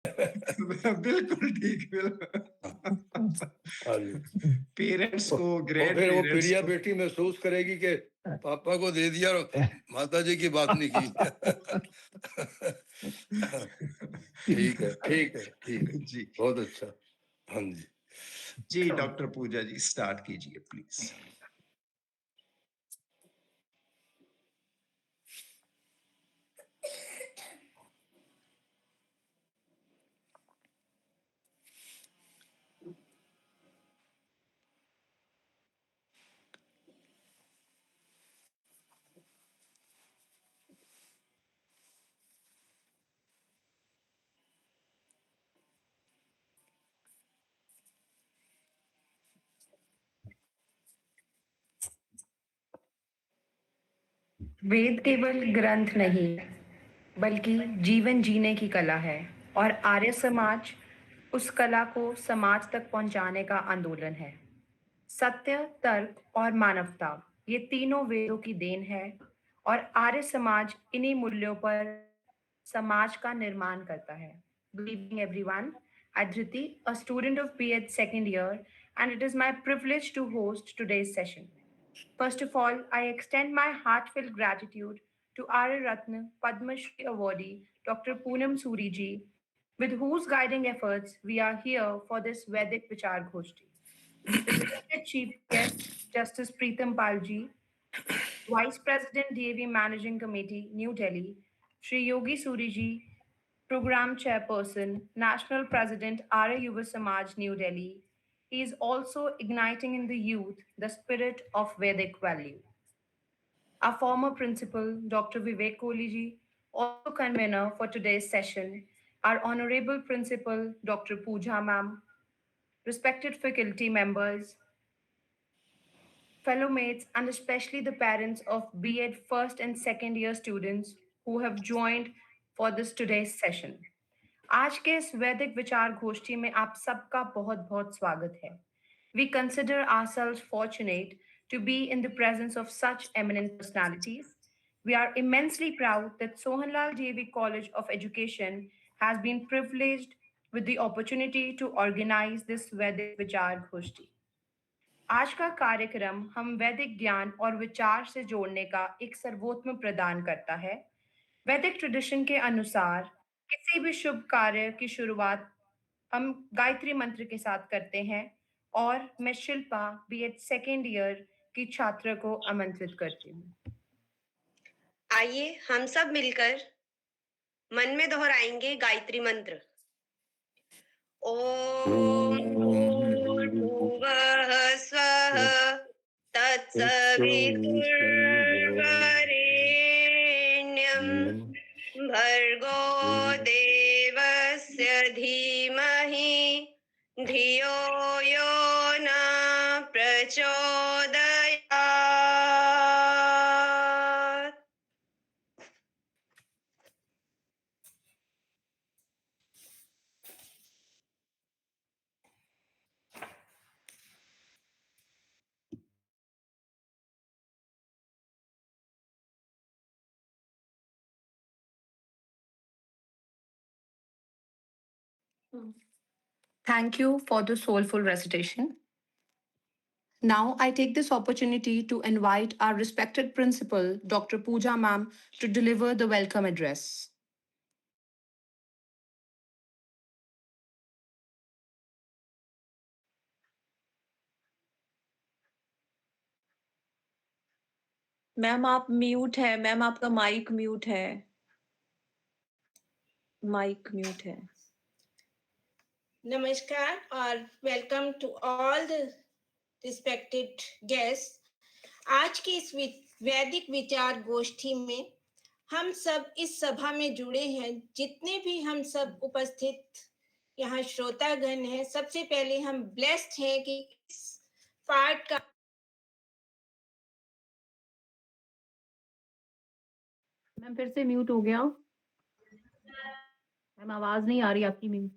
बिल्कुल ठीक, हाँ जी। पेरेंट्स को, और ग्रैंड फिर वो पेरेंट्स प्रिया को बेटी महसूस करेगी कि पापा को दे दिया और माता जी की बात नहीं की। ठीक है, ठीक है, ठीक है, जी बहुत अच्छा। हाँ जी। जी, डॉक्टर पूजा जी स्टार्ट कीजिए प्लीज। वेद केवल ग्रंथ नहीं बल्कि जीवन जीने की कला है और आर्य समाज उस कला को समाज तक पहुंचाने का आंदोलन है। सत्य, तर्क और मानवता ये तीनों वेदों की देन है और आर्य समाज इन्हीं मूल्यों पर समाज का निर्माण करता है। Good evening everyone. Adriti, a student of BEd second year, and it is my privilege to host today's session. First of all, I extend my heartfelt gratitude to Arya Ratna Padma Shri awardee Dr. Poonam Suri ji, with whose guiding efforts we are here for this Vedic Vichar Goshti. The respected Chief Guest, Justice Preetam Palji, Vice President DAV Managing Committee, New Delhi, Shri Yogi Suri ji, Program Chairperson, National President, Arya Yuva Samaj, New Delhi. He is also igniting in the youth the spirit of Vedic value. Our former principal, Dr. Vivek Kohli ji, also convener for today's session, our honorable principal, Dr. Pooja ma'am, respected faculty members, fellow mates, and especially the parents of BEd first and second year students who have joined for this today's session. आज के इस वैदिक विचार गोष्ठी में आप सबका बहुत बहुत स्वागत है. We consider ourselves fortunate to be in the presence of such eminent personalities. We are immensely proud that Sohanlal JV College of Education has been privileged with the opportunity to organize this Vedic Vichar Goshti. आज का कार्यक्रम हम वैदिक ज्ञान और विचार से जोड़ने का एक सर्वोत्तम प्रदान करता है. वैदिक ट्रेडिशन के अनुसार किसी भी शुभ कार्य की शुरुआत हम गायत्री मंत्र के साथ करते हैं और मैं शिल्पा बीएड सेकेंड ईयर की छात्र को आमंत्रित करती हूँ. आइए हम सब मिलकर मन में दोहराएंगे गायत्री मंत्र. ओम भूर्भुवः स्वः तत्सवितुर्वरेण्यं भर्गो देवस्य धीमहि धियो यो न प्रचोदयात्. Thank you for the soulful recitation. Now I take this opportunity to invite our respected principal, Dr. Pooja ma'am, to deliver the welcome address. Ma'am आप म्यूट है. मैम आपका माइक म्यूट है. माइक म्यूट है. नमस्कार और welcome to all the respected guest. आज की इस वैदिक विचार गोष्ठी में हम सब इस सभा में जुड़े हैं. जितने भी हम सब उपस्थित यहाँ श्रोतागण हैं, सबसे पहले हम ब्लेस्ड हैं कि इस पाठ का मैम फिर से म्यूट हो गया. मैम आवाज नहीं आ रही आपकी. म्यूट.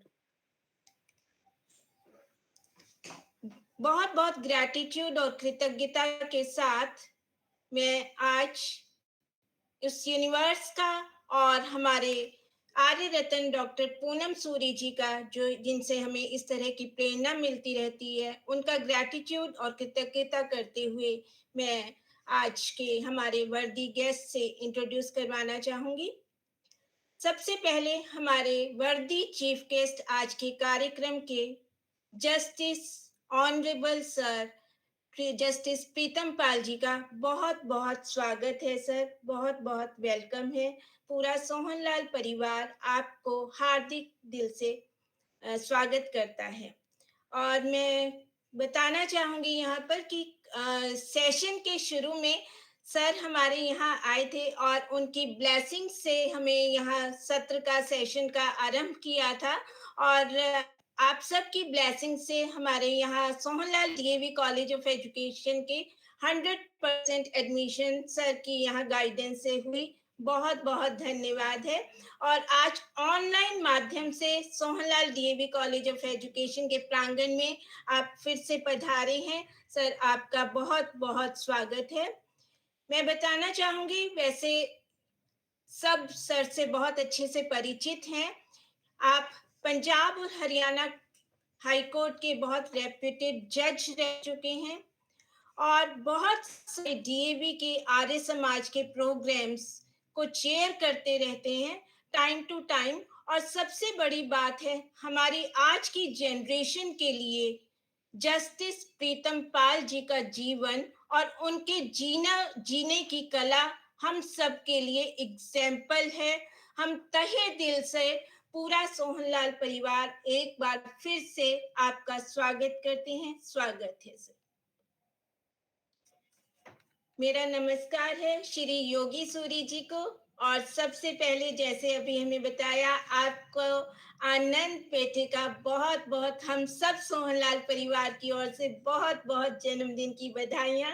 बहुत बहुत ग्रैटिट्यूड और कृतज्ञता के साथ मैं आज इस यूनिवर्स का और हमारे आर्य रत्न डॉक्टर पूनम सूरी जी का, जो जिनसे हमें इस तरह की प्रेरणा मिलती रहती है, उनका ग्रैटिट्यूड और कृतज्ञता करते हुए मैं आज के हमारे वर्दी गेस्ट से इंट्रोड्यूस करवाना चाहूंगी। सबसे पहले हमारे वर्दी चीफ गेस्ट आज के कार्यक्रम के जस्टिस ऑनरेबल सर जस्टिस प्रीतम पाल जी का बहुत बहुत स्वागत है सर, बहुत बहुत वेलकम है। पूरा सोहनलाल परिवार आपको हार्दिक दिल से स्वागत करता है। और मैं बताना चाहूंगी यहाँ पर कि सेशन के शुरू में सर हमारे यहाँ आए थे और उनकी ब्लेसिंग से हमें यहाँ सत्र का सेशन का आरंभ किया था। और आप सबकी ब्लेसिंग से हमारे यहाँ Sohanlal DAV college of education के 100% एडमिशन सर की यहाँ गाइडेंस से हुई। बहुत बहुत धन्यवाद है। और आज ऑनलाइन माध्यम से Sohanlal DAV college of education के प्रांगण में आप फिर से पधारे हैं सर, आपका बहुत बहुत स्वागत है। मैं बताना चाहूंगी, वैसे सब सर से बहुत अच्छे से परिचित हैं। आप पंजाब और हरियाणा हाई कोर्ट के बहुत रेप्यूटेड जज रह चुके हैं और बहुत से डीएवी के आर्य समाज के प्रोग्राम्स को चेयर करते रहते हैं टाइम टू टाइम। और सबसे बड़ी बात है, हमारी आज की जनरेशन के लिए जस्टिस प्रीतम पाल जी का जीवन और उनके जीने की कला हम सब के लिए एग्जाम्पल है। हम तहे दिल से पूरा सोहनलाल परिवार एक बार फिर से आपका स्वागत करते हैं। स्वागत है सर। मेरा नमस्कार है श्री योगी सूरी जी को। और सबसे पहले, जैसे अभी हमें बताया, आपको आनंद पेठे का बहुत बहुत हम सब सोहनलाल परिवार की ओर से बहुत बहुत जन्मदिन की बधाइयाँ।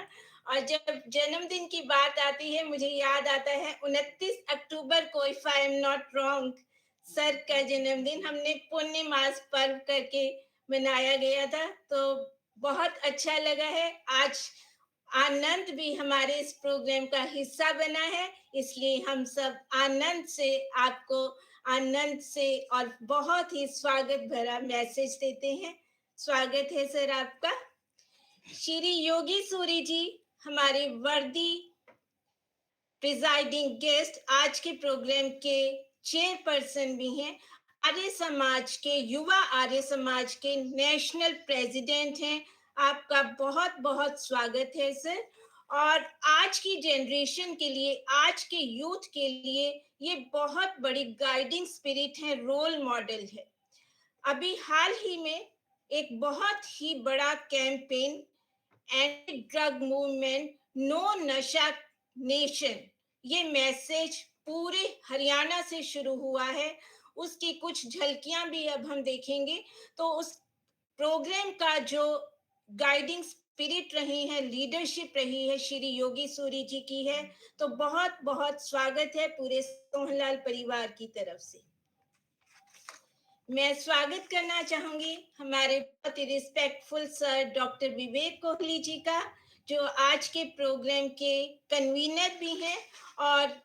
और जब जन्मदिन की बात आती है, मुझे याद आता है 29 अक्टूबर को, if I am not wrong, sir का जन्मदिन हमने पुण्य मास पर्व करके मनाया गया था। तो बहुत अच्छा लगा है। आज आनंद भी हमारे इस प्रोग्राम का हिस्सा बना है, इसलिए हम सब आनंद से आपको आनंद से और बहुत ही स्वागत भरा मैसेज देते हैं। स्वागत है सर आपका। श्री योगी सूरी जी हमारे वर्दी प्रिजाइडिंग गेस्ट, आज के प्रोग्राम के चेयरपर्सन भी हैं, आर्य समाज के, युवा आर्य समाज के नेशनल प्रेसिडेंट हैं। आपका बहुत बहुत स्वागत है सर। और आज की जनरेशन के लिए, आज के यूथ के लिए ये बहुत बड़ी गाइडिंग स्पिरिट है, रोल मॉडल है। अभी हाल ही में एक बहुत ही बड़ा campaign, anti drug movement, no नशा नेशन, ये मैसेज पूरे हरियाणा से शुरू हुआ है। उसकी कुछ झलकियां भी अब हम देखेंगे। तो उस प्रोग्राम का जो गाइडिंग स्पिरिट रही है, लीडरशिप रही है, श्री योगी सूरी जी की है। तो बहुत बहुत स्वागत है पूरे सोहनलाल परिवार की तरफ से। मैं स्वागत करना चाहूंगी हमारे बहुत ही रिस्पेक्टफुल सर डॉक्टर विवेक कोहली जी का, जो आज के प्रोग्राम के कन्वीनर भी हैं और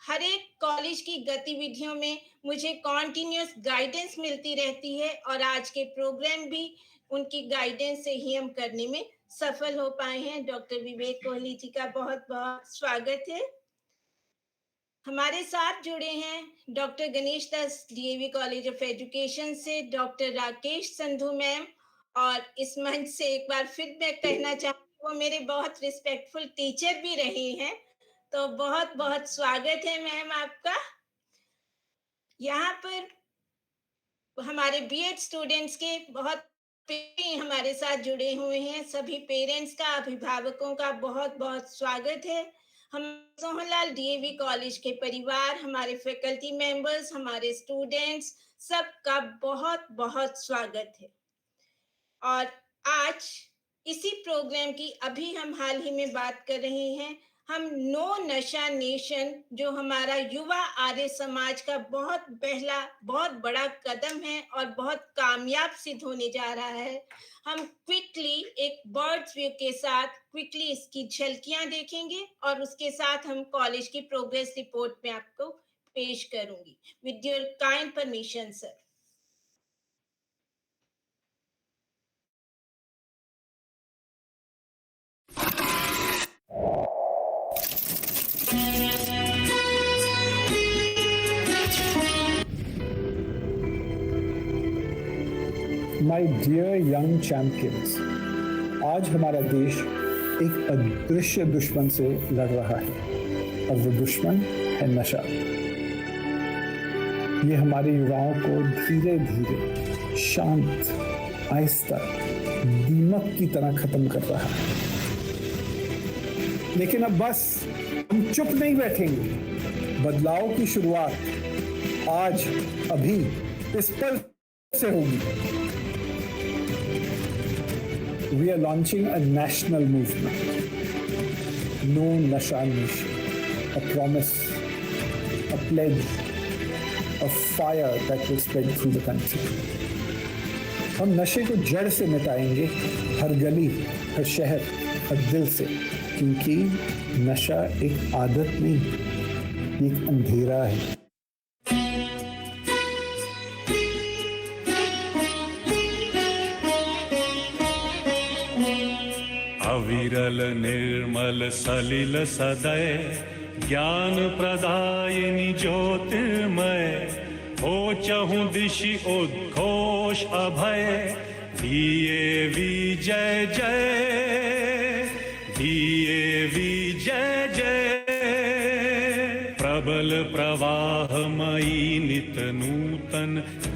हर एक कॉलेज की गतिविधियों में मुझे कॉन्टिन्यूस गाइडेंस मिलती रहती है। और आज के प्रोग्राम भी उनकी गाइडेंस से ही हम करने में सफल हो पाए हैं। डॉक्टर विवेक कोहली जी का बहुत बहुत स्वागत है। हमारे साथ जुड़े हैं doctor Ganesh Das DAV college of education से डॉक्टर राकेश संधू मैम। और इस मंच से एक बार फिर मैं कहना चाहूँगी, वो मेरे बहुत रिस्पेक्टफुल टीचर भी रहे हैं। तो बहुत बहुत स्वागत है मैम आपका। यहाँ पर हमारे बीएड स्टूडेंट्स के बहुत हमारे साथ जुड़े हुए हैं। सभी पेरेंट्स का, अभिभावकों का बहुत बहुत स्वागत है। हम सोहनलाल डीएवी कॉलेज के परिवार, हमारे फैकल्टी मेंबर्स, हमारे स्टूडेंट्स, सबका बहुत बहुत स्वागत है। और आज इसी प्रोग्राम की अभी हम हाल ही में बात कर रहे हैं। हम नो नशा नेशन, जो हमारा युवा आर्य समाज का बहुत पहला बहुत बड़ा कदम है और बहुत कामयाब सिद्ध होने जा रहा है, हम क्विकली एक बर्ड्स व्यू के साथ क्विकली इसकी झलकियां देखेंगे और उसके साथ हम कॉलेज की प्रोग्रेस रिपोर्ट में आपको पेश करूंगी with your kind permission sir. My dear young champions, आज हमारा देश एक अदृश्य दुश्मन से लड़ रहा है और वो दुश्मन है नशा। ये हमारे युवाओं को धीरे धीरे शांत आहिस्ता दीमक की तरह खत्म कर रहा है। लेकिन अब बस हम चुप नहीं बैठेंगे। बदलाव की शुरुआत आज अभी इस पल से होगी। We are launching a national movement. No Nasha Nation. A promise, a pledge, a fire that will spread through the country. हम नशे को जड़ से मिटाएंगे, हर गली, हर शहर, हर दिल से, क्योंकि नशा एक आदत नहीं, एक अंधेरा है। अविरल निर्मल सलिल सदय ज्ञान प्रदायिनी ज्योतिर्मय हो चहु दिशि उद्घोष अभय दिए विजय जय दिए विजय जय प्रबल प्रवाहमयी नित नूतन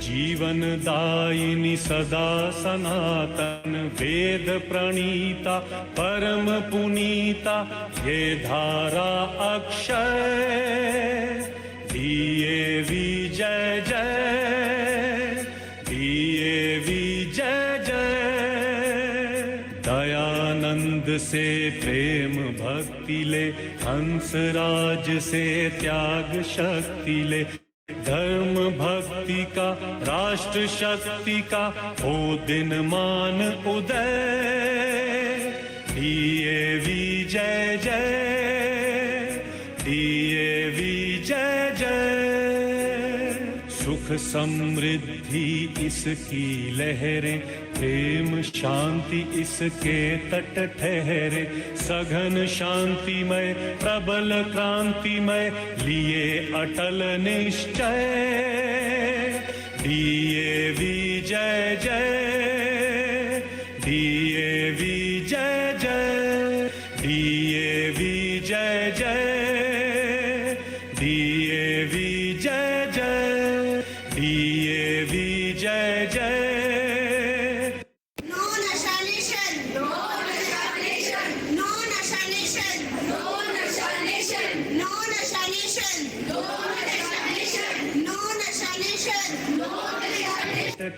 जीवन दायिनी सदा सनातन वेद प्रणीता परम पुनीता ये धारा अक्षय दिए विजय जय दिए विजय जय दयानंद से प्रेम भक्ति ले हंस राज से त्याग शक्ति ले धर्म भक्ति का राष्ट्र शक्ति का हो दिन मान उदय दिए विजय जय दिए विजय जय सुख समृद्धि इसकी लहरें प्रेम शांति इसके तट ठहरे सघन शांतिमय प्रबल क्रांतिमय लिए अटल निश्चय दिए विजय जय दिए विजय जय दिए विजय जय दिए विजय जय दिए विजय जय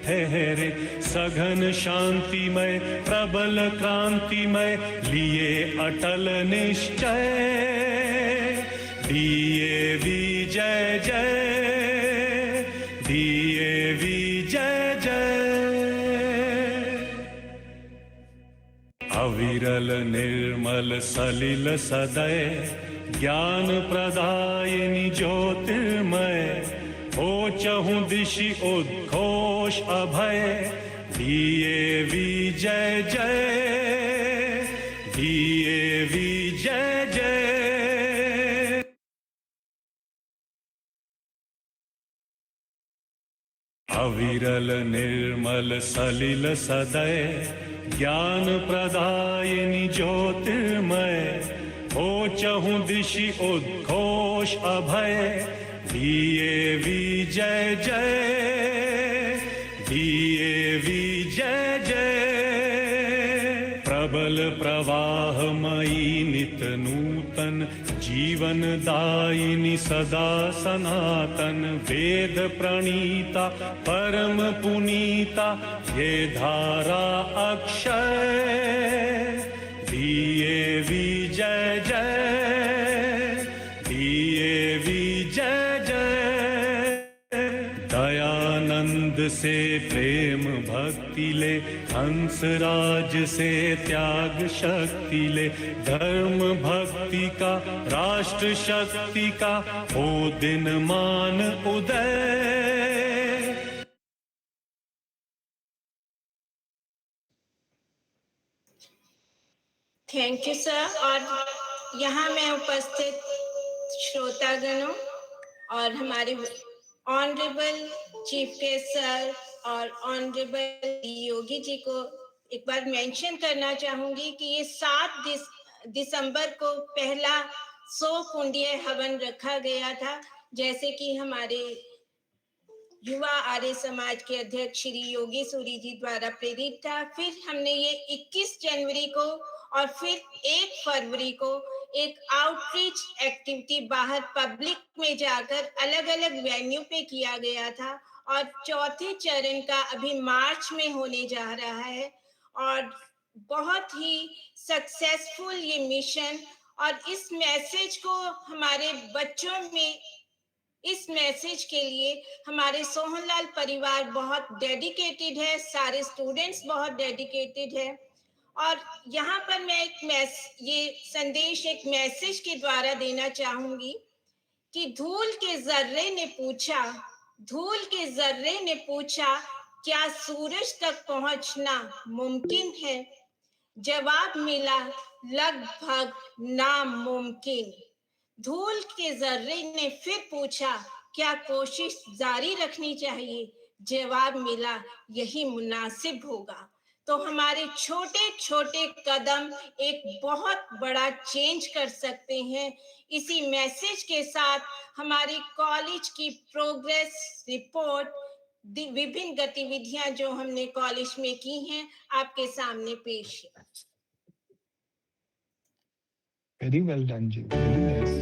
ठहरे सघन शांतिमय प्रबल क्रांतिमय लिए अटल निश्चय दिए विजय जय दिए विजय जय अविरल निर्मल सलिल सदय ज्ञान प्रदायिनी ज्योतिर्मय हो चहु दिशि उद्घोष अभय दिए विजय जय दिए विजय जय अविरल निर्मल सलिल सदय ज्ञान प्रदायिनी ज्योतिर्मय हो चहु दिशि उद्घोष अभय दिए विजय जय दिए विजय जय प्रबल प्रवाहमयी नित नूतन जीवन दायिनी सदा सनातन वेद प्रणीता परम पुनीता ये धारा अक्षय दिए विजय जय दिए विजय जय दयानंद से प्रेम भक्ति ले, हंसराज से त्याग शक्ति ले, धर्म भक्ति का राष्ट्र शक्ति का हो दिन मान उदय। Thank you sir. और यहाँ में उपस्थित श्रोतागणों और हमारे ऑनरेबल चीफ गेस्ट सर और ऑनरेबल योगी जी को एक बार मेंशन करना चाहूंगी कि ये 7 दिसंबर को पहला 100 कुंडीय हवन रखा गया था, जैसे कि हमारे युवा आर्य समाज के अध्यक्ष श्री योगी सूरी जी द्वारा प्रेरित था। फिर हमने ये 21 जनवरी को और फिर 1 फरवरी को एक आउटरीच एक्टिविटी बाहर पब्लिक में जाकर अलग अलग वेन्यू पे किया गया था, और चौथे चरण का अभी मार्च में होने जा रहा है। और बहुत ही सक्सेसफुल ये मिशन, और इस मैसेज को हमारे बच्चों में, इस मैसेज के लिए हमारे सोहनलाल परिवार बहुत डेडिकेटेड है, सारे स्टूडेंट्स बहुत डेडिकेटेड है। और यहाँ पर मैं ये संदेश एक मैसेज के द्वारा देना चाहूंगी कि धूल के जर्रे ने पूछा क्या सूरज तक पहुंचना मुमकिन है? जवाब मिला लगभग नामुमकिन। धूल के जर्रे ने फिर पूछा क्या कोशिश जारी रखनी चाहिए? जवाब मिला यही मुनासिब होगा। तो हमारे छोटे छोटे कदम एक बहुत बड़ा चेंज कर सकते हैं। इसी मैसेज के साथ हमारी कॉलेज की प्रोग्रेस रिपोर्ट, विभिन्न गतिविधियां जो हमने कॉलेज में की हैं, आपके सामने पेश है। Very well done, ji. Very nice.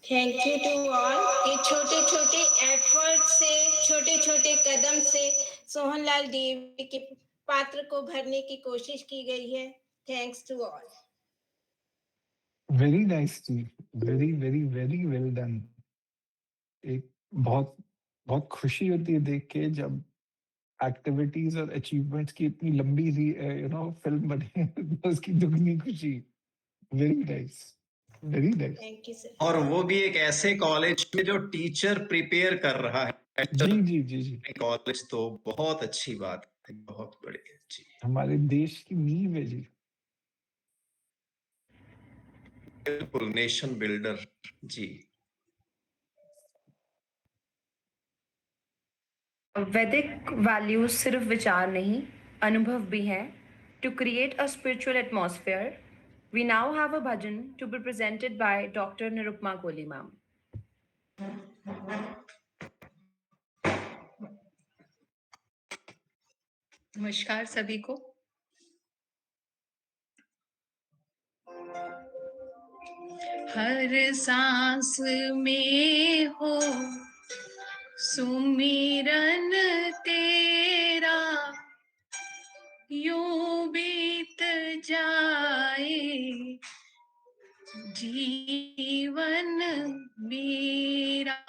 Thank you to all. ये छोटे छोटे एफर्ट से, छोटे छोटे कदम से सोहनलाल देवी के पात्र को भरने की कोशिश की गई है। Thanks to all. Very nice जी, very very very well done. एक बहुत बहुत खुशी होती है देख के जब एक्टिविटीज और अचीवमेंट्स की इतनी लंबी सी फिल्म बनी तो उसकी दुगनी खुशी। Very nice, very nice. Thank you sir. और वो भी एक ऐसे कॉलेज में जो टीचर प्रिपेयर कर रहा है। जी जी जी जी, कॉलेज तो बहुत अच्छी बात है, बहुत बढ़िया जी। हमारे देश की नींव है जी। बिल्कुल, नेशन बिल्डर जी। वैदिक वैल्यूज सिर्फ विचार नहीं, अनुभव भी है। To create a spiritual atmosphere, we now have a bhajan to be presented by doctor Nirupama Kohli ma'am. नमस्कार सभी को। हर सांस में हो सुमिरन तेरा, यूं बीत जाए जीवन मेरा।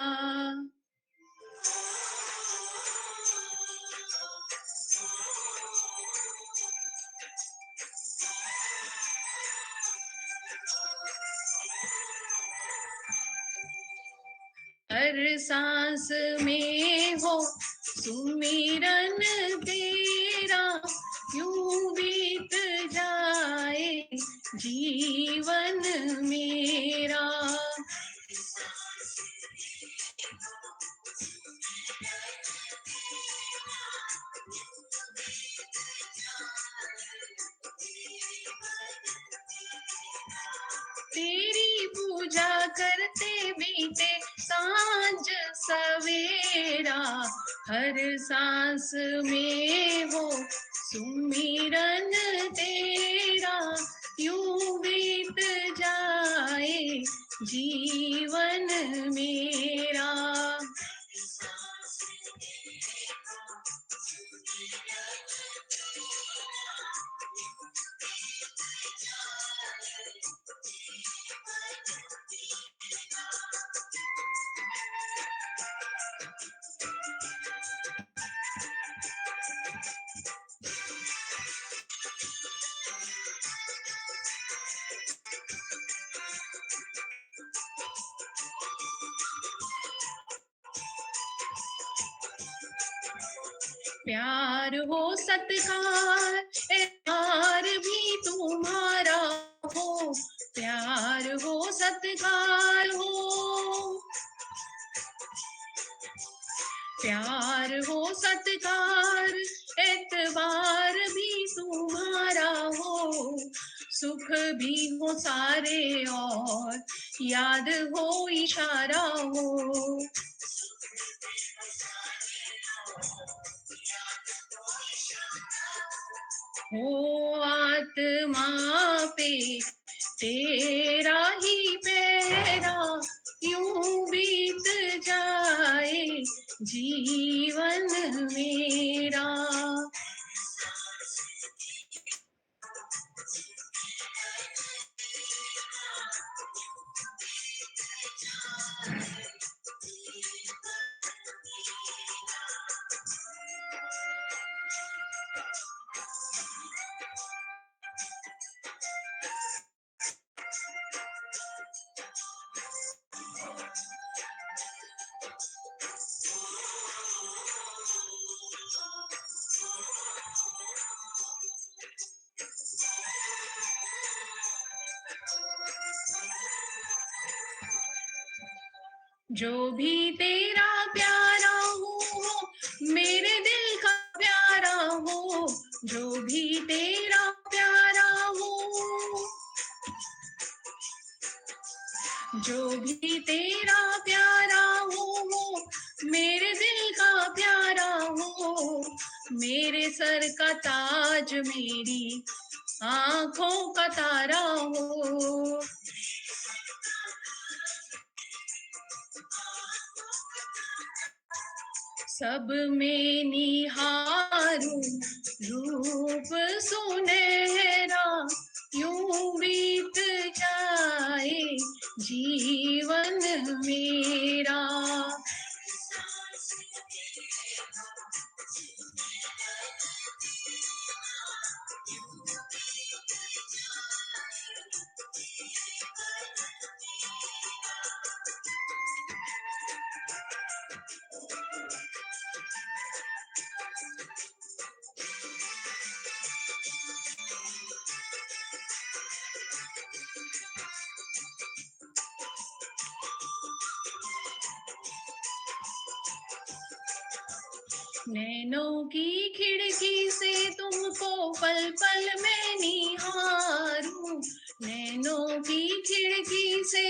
हर सांस में हो सुमिरन तेरा, यूं बीत जाए जीवन मेरा। तेरी पूजा करते बीते सांझ सवेरा, हर सांस में हो सुमिरन तेरा, यूं बीत जाए जीवन मेरा। प्यार हो सत्कार, प्यार भी तुम्हारा हो, प्यार हो सत्कार हो, प्यार हो सत्कार एतबार भी तुम्हारा हो, सुख भी हो सारे और याद हो इशारा हो। हो आत्मा पे तेरा ही पैरा, यूं बीत जाए जीवन मेरा। जो भी तेरा प्यारा हो, मेरे दिल का प्यारा हो, जो भी तेरा प्यारा हो, जो भी तेरा प्यारा हो, मेरे दिल का प्यारा हो, मेरे सर का ताज मेरी आंखों का तारा हो। सब में निहारूं रूप सुनहरा, यूं बीत जाए जीवन मेरा। नैनों की खिड़की से तुमको पल पल में निहारूं, नैनों की खिड़की से,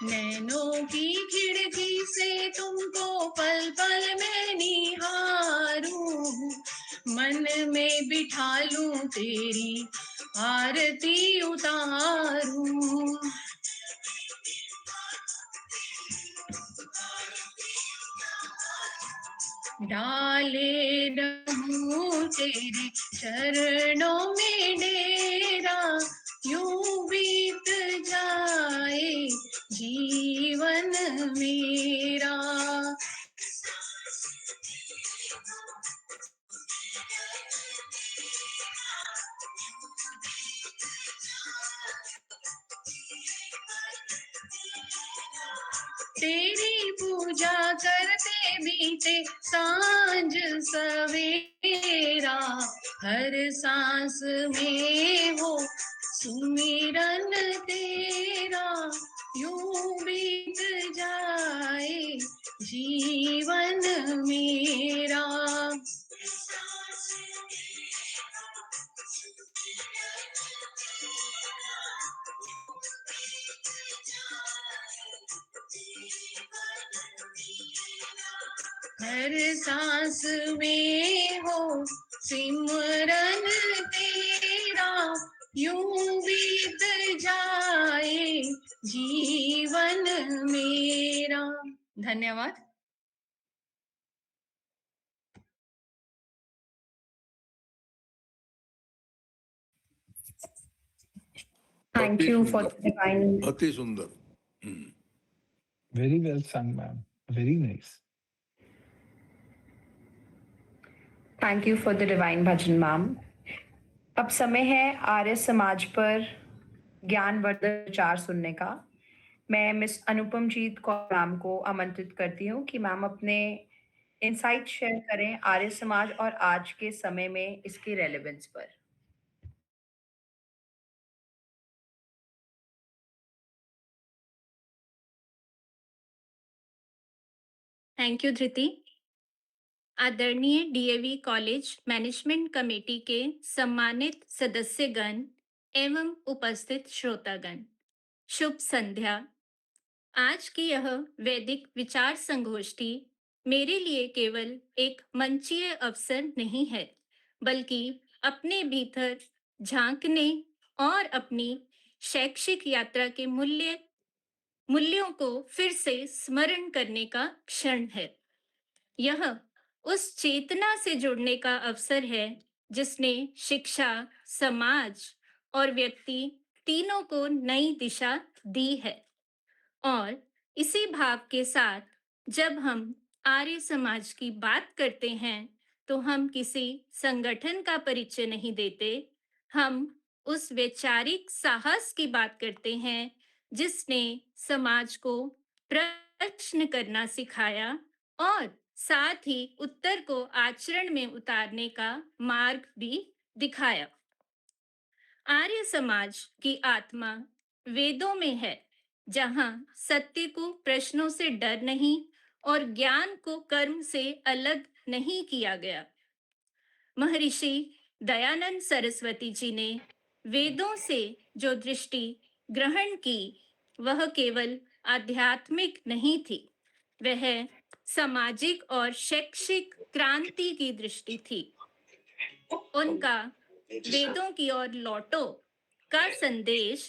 नैनों की खिड़की से तुमको पल पल में निहारूं, मन में बिठा लूं तेरी आरती उतारूं। डाले रहूं तेरे चरणों में डेरा, यूं बीत जाए जीवन मेरा। तेरी पूजा करते बीते सांझ सवेरा, हर सांस में हो सुमिरन तेरा, यूं बीत जाए जीवन मेरा। हर सांस में हो सिमरन तेरा, यूं बीत जाए जीवन मेरा। धन्यवाद। Thank you for the divine. अति सुंदर। Very well sung, ma'am. Very nice. Thank you for the divine bhajan, ma'am. अब समय है आर्य समाज पर ज्ञानवर्धक विचार सुनने का। मैं मिस अनुपम जीत कौर मैम को आमंत्रित करती हूँ कि मैम अपने इनसाइट शेयर करें आर्य समाज और आज के समय में इसकी रेलेवेंस पर। थैंक यू धृति। आदरणीय डीएवी कॉलेज मैनेजमेंट कमेटी के सम्मानित सदस्यगण एवं उपस्थित श्रोतागण, शुभ संध्या। आज की यह वैदिक विचार संगोष्ठी मेरे लिए केवल एक मंचीय अवसर नहीं है, बल्कि अपने भीतर झांकने और अपनी शैक्षिक यात्रा के मूल्यों को फिर से स्मरण करने का क्षण है। यह उस चेतना से जुड़ने का अवसर है जिसने शिक्षा, समाज और व्यक्ति तीनों को नई दिशा दी है। और इसी भाव के साथ जब हम आर्य समाज की बात करते हैं तो हम किसी संगठन का परिचय नहीं देते, हम उस वैचारिक साहस की बात करते हैं जिसने समाज को प्रश्न करना सिखाया और साथ ही उत्तर को आचरण में उतारने का मार्ग भी दिखाया। आर्य समाज की आत्मा वेदों में है, जहां सत्य को प्रश्नों से डर नहीं और ज्ञान को कर्म से अलग नहीं किया गया। महर्षि दयानंद सरस्वती जी ने वेदों से जो दृष्टि ग्रहण की वह केवल आध्यात्मिक नहीं थी, वह सामाजिक और शैक्षिक क्रांति की दृष्टि थी। उनका वेदों की ओर लौटो का संदेश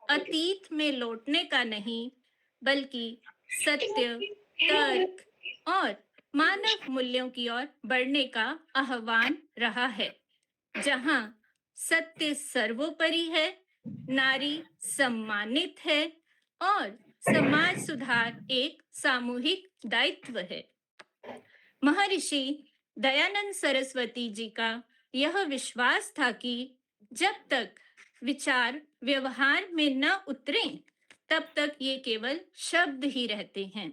अतीत में लौटने का नहीं, बल्कि सत्य, तर्क और मानव मूल्यों की ओर बढ़ने का आह्वान रहा है, जहां सत्य सर्वोपरि है, नारी सम्मानित है और समाज सुधार एक सामूहिक दायित्व है। महर्षि दयानंद सरस्वती जी का यह विश्वास था कि जब तक विचार व्यवहार में न उतरें, तब तक ये केवल शब्द ही रहते हैं।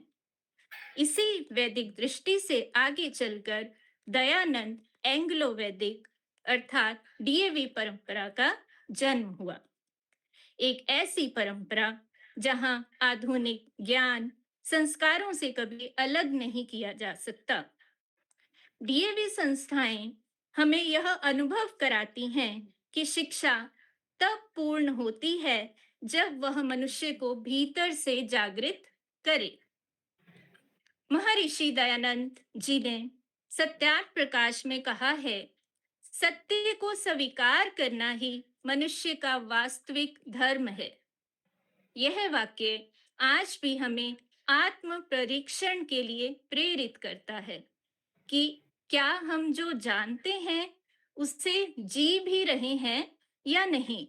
इसी वैदिक दृष्टि से आगे चलकर दयानंद एंग्लो वैदिक अर्थात डीएवी परंपरा का जन्म हुआ। एक ऐसी परंपरा जहां आधुनिक ज्ञान संस्कारों से कभी अलग नहीं किया जा सकता। डीएवी संस्थाएं हमें यह अनुभव कराती हैं कि शिक्षा तब पूर्ण होती है जब वह मनुष्य को भीतर से जागृत करे। महर्षि दयानंद जी ने सत्यार्थ प्रकाश में कहा है, सत्य को स्वीकार करना ही मनुष्य का वास्तविक धर्म है। यह वाक्य आज भी हमें आत्म परीक्षण के लिए प्रेरित करता है कि क्या हम जो जानते हैं उससे जी भी रहे हैं या नहीं।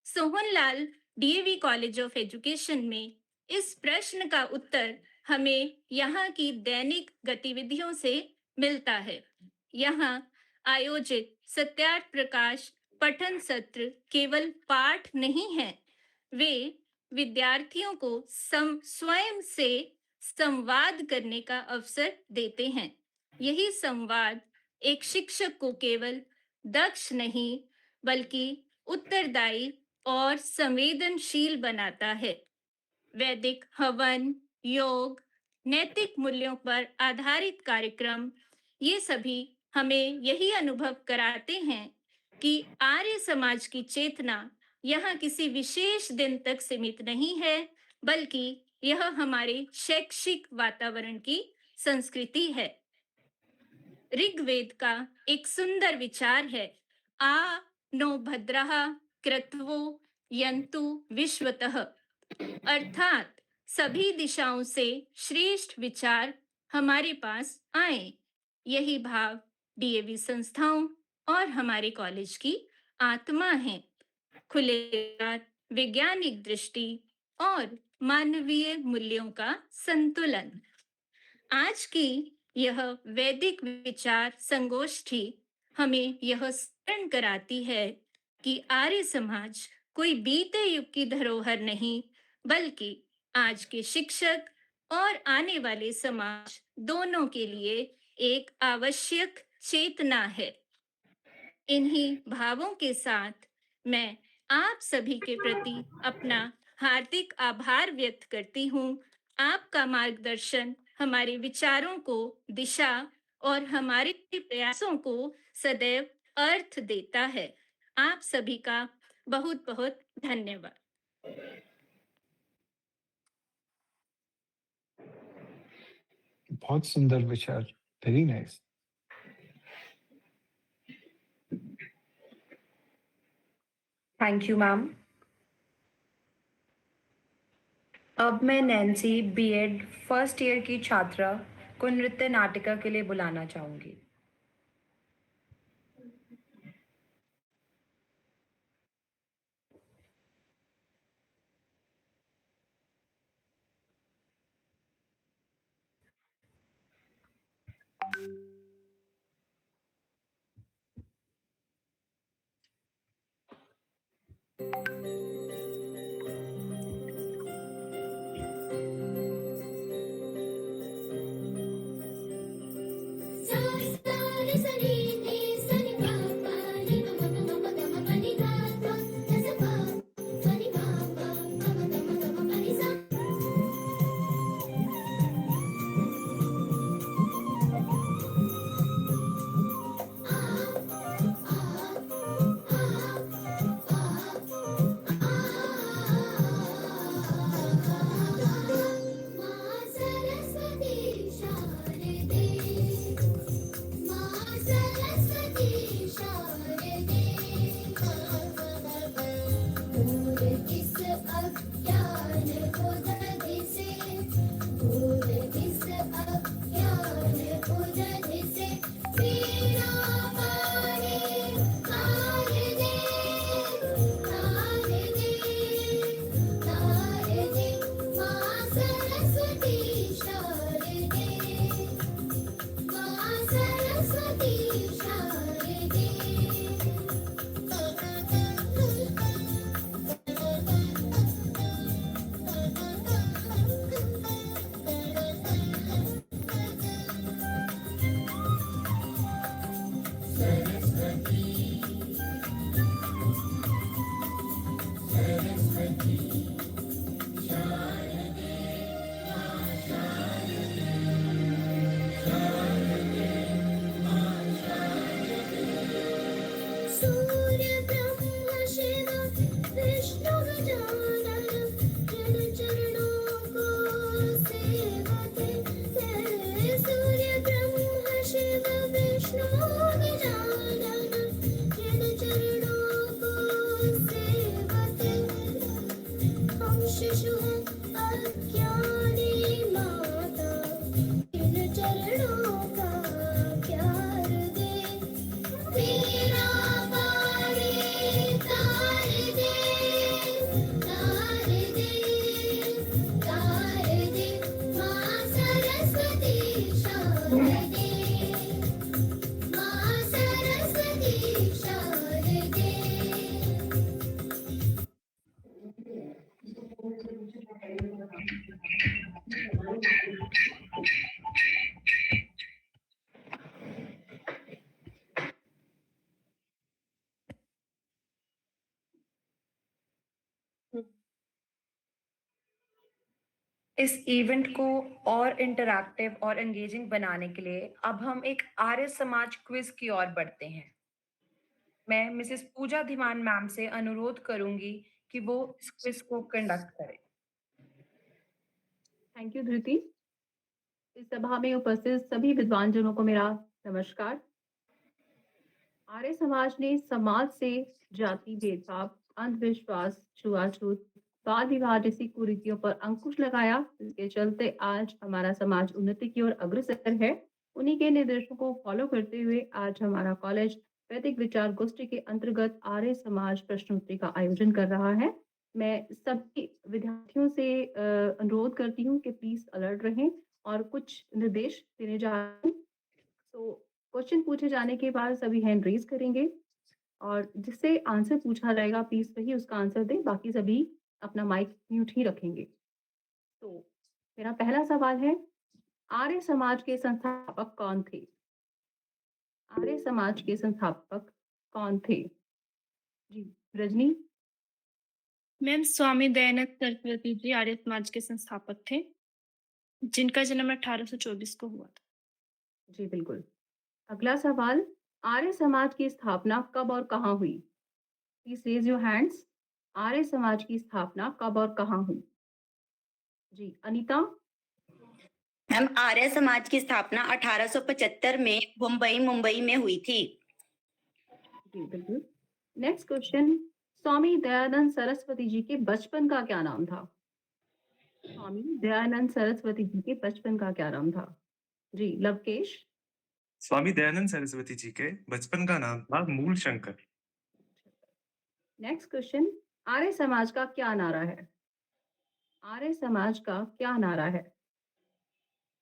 Sohanlal DAV college of education में इस प्रश्न का उत्तर हमें यहाँ की दैनिक गतिविधियों से मिलता है। यहाँ आयोजित सत्यार्थ प्रकाश पठन सत्र केवल पाठ नहीं है, वे विद्यार्थियों को स्वयं से संवाद करने का अवसर देते हैं। यही संवाद एक शिक्षक को केवल दक्ष नहीं बल्कि उत्तरदायी और संवेदनशील बनाता है। वैदिक हवन, योग, नैतिक मूल्यों पर आधारित कार्यक्रम, ये सभी हमें यही अनुभव कराते हैं कि आर्य समाज की चेतना यहाँ किसी विशेष दिन तक सीमित नहीं है, बल्कि यह हमारे शैक्षिक वातावरण की संस्कृति है। ऋग्वेद का एक सुंदर विचार है, आ नो भद्रः क्रत्वो यन्तु विश्वतः, अर्थात सभी दिशाओं से श्रेष्ठ विचार हमारे पास आए। यही भाव डीएवी संस्थाओं और हमारे कॉलेज की आत्मा है। खुले विचार, वैज्ञानिक दृष्टि और मानवीय मूल्यों का संतुलन। आज की यह वैदिक विचार संगोष्ठी हमें यह स्मरण कराती है कि आर्य समाज कोई बीते युग की धरोहर नहीं, बल्कि आज के शिक्षक और आने वाले समाज दोनों के लिए एक आवश्यक चेतना है। इन्हीं भावों के साथ मैं आप सभी के प्रति अपना हार्दिक आभार व्यक्त करती हूँ। आपका मार्गदर्शन हमारे विचारों को दिशा और हमारे प्रयासों को सदैव अर्थ देता है। आप सभी का बहुत बहुत धन्यवाद। बहुत सुंदर विचार, very nice. Thank you ma'am. अब मैं नैन्सी बीएड फर्स्ट ईयर की छात्रा को नृत्य नाटिका के लिए बुलाना चाहूंगी। इस अज्ञान को दर्द से सूर्य ब्रह्म शिव विष्णु गजानन जिन चरणों को सेवते हैं। सूर्य ब्रह्म शिव विष्णु गजानन जिन चरणों को सेवते हैं। हम शिशु हैं अज्ञानी माता इन चरणों का प्यार दे। तेरा पानी तार दे, तार दे, तार दे। माँ सरस्वती शारदे, माँ सरस्वती शारदे। इस इवेंट को और इंटरैक्टिव और एंगेजिंग बनाने के लिए अब हम एक आर्य समाज क्विज की ओर बढ़ते हैं। मैं मिसेस पूजा धीमान मैम से अनुरोध करूंगी कि वो इस क्विज को कंडक्ट करें। थैंक यू धृति। इस सभा में उपस्थित सभी विद्वान जनों को मेरा नमस्कार। आर्य समाज ने समाज से जाति भेदभाव, अंधविश्वास, छुआछूत, वाद विवाद जैसी कुरीतियों पर अंकुश लगाया, जिसके चलते आज हमारा समाज उन्नति की ओर अग्रसर है। उन्हीं के निर्देशों को फॉलो करते हुए आज हमारा कॉलेज वैदिक विचार गोष्ठी के अंतर्गत आर्य समाज प्रश्नोत्तरी का आयोजन कर रहा है। मैं सभी विद्यार्थियों से अनुरोध करती हूँ कि प्लीज अलर्ट रहें और कुछ निर्देश देने जा रहे हैं। तो क्वेश्चन पूछे जाने के बाद सभी हैंड रेज करेंगे और जिससे आंसर पूछा जाएगा प्लीज वही उसका आंसर दे, बाकी सभी अपना माइक म्यूट ही रखेंगे। तो मेरा पहला सवाल है, आर्य समाज के संस्थापक कौन थे? आर्य समाज के संस्थापक कौन थे? जी रजनी। मैम स्वामी दयानंद सरस्वती जी आर्य समाज के संस्थापक थे, जिनका जन्म 1824 को हुआ था। जी बिल्कुल। अगला सवाल, आर्य समाज की स्थापना कब और कहाँ हुई? Please raise your hands. Arya Samaj की स्थापना कब और कहाँ हुई? जी अनीता। मैम आर्य समाज की स्थापना 1875 में मुंबई में हुई थी। जी बिल्कुल। नेक्स्ट क्वेश्चन, स्वामी दयानंद सरस्वती जी के बचपन का क्या नाम था? स्वामी दयानंद सरस्वती जी के बचपन का क्या नाम था? जी लवकेश। स्वामी दयानंद सरस्वती जी के बचपन का नाम था मूल शंकर। नेक्स्ट क्वेश्चन, आर्य समाज का क्या नारा है? आर्य समाज का क्या नारा है?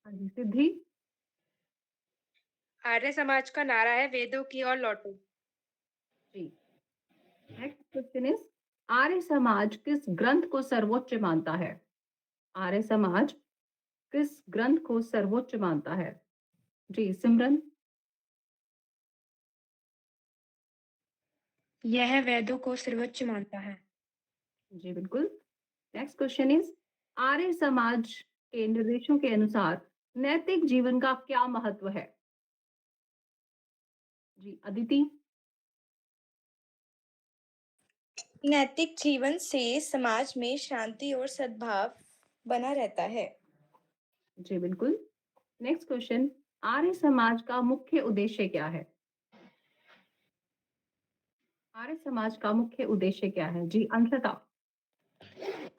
हाँ जी सिद्धि। आर्य समाज का नारा है वेदों की ओर लौटो। जी। नेक्स्ट क्वेश्चन इज, आर्य समाज किस ग्रंथ को सर्वोच्च मानता है? आर्य समाज किस ग्रंथ को सर्वोच्च मानता है? जी सिमरन। यह वेदों को सर्वोच्च मानता है। जी बिल्कुल। नेक्स्ट क्वेश्चन इज, आर्य समाज के निर्देशों के अनुसार नैतिक जीवन का क्या महत्व है? जी अदिति। नैतिक जीवन से समाज में शांति और सद्भाव बना रहता है। जी बिल्कुल। नेक्स्ट क्वेश्चन, आर्य समाज का मुख्य उद्देश्य क्या है? आर्य समाज का मुख्य उद्देश्य क्या है? जी अंशता।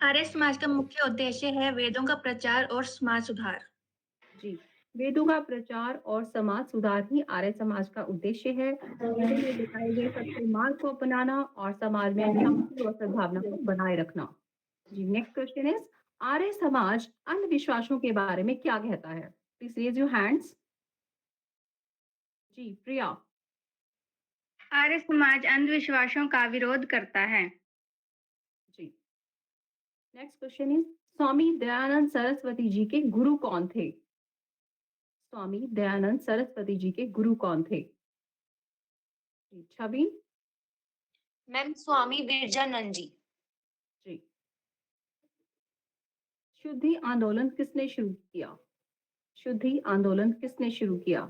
आर्य समाज का मुख्य उद्देश्य है वेदों का प्रचार और समाज सुधार। जी वेदों का प्रचार और समाज सुधार ही आर्य समाज का उद्देश्य है। वेदों में दिखाए गए सत्य मार्ग को अपनाना और समाज में शांति और सद्भावना को बनाए रखना। जी next question is, Arya Samaj अंधविश्वासों के बारे में क्या कहता है? Please raise your hands. जी प्रिया। आर्य समाज अंधविश्वासों का विरोध करता है। जी next question is, Swami Dayanand Saraswati ji के गुरु कौन थे? स्वामी दयानंद सरस्वती जी के गुरु कौन थे? जी छवि। मैम स्वामी विरजानंद जी। जी शुद्धि आंदोलन किसने शुरू किया? शुद्धि आंदोलन किसने शुरू किया?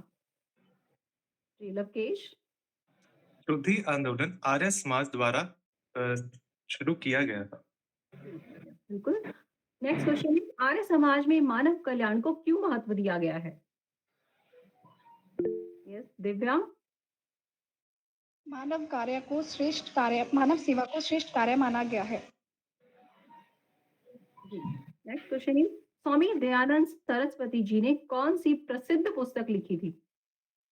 जी लवकेश। शुद्धि आंदोलन आर्य समाज द्वारा शुरू किया गया था। बिल्कुल। नेक्स्ट क्वेश्चन, आर्य समाज में मानव कल्याण को क्यों महत्व दिया गया है? यस दिव्या। मानव सेवा को श्रेष्ठ कार्य माना गया है। Next question is, Swami Dayanand Saraswati ji ने कौन सी प्रसिद्ध पुस्तक लिखी थी?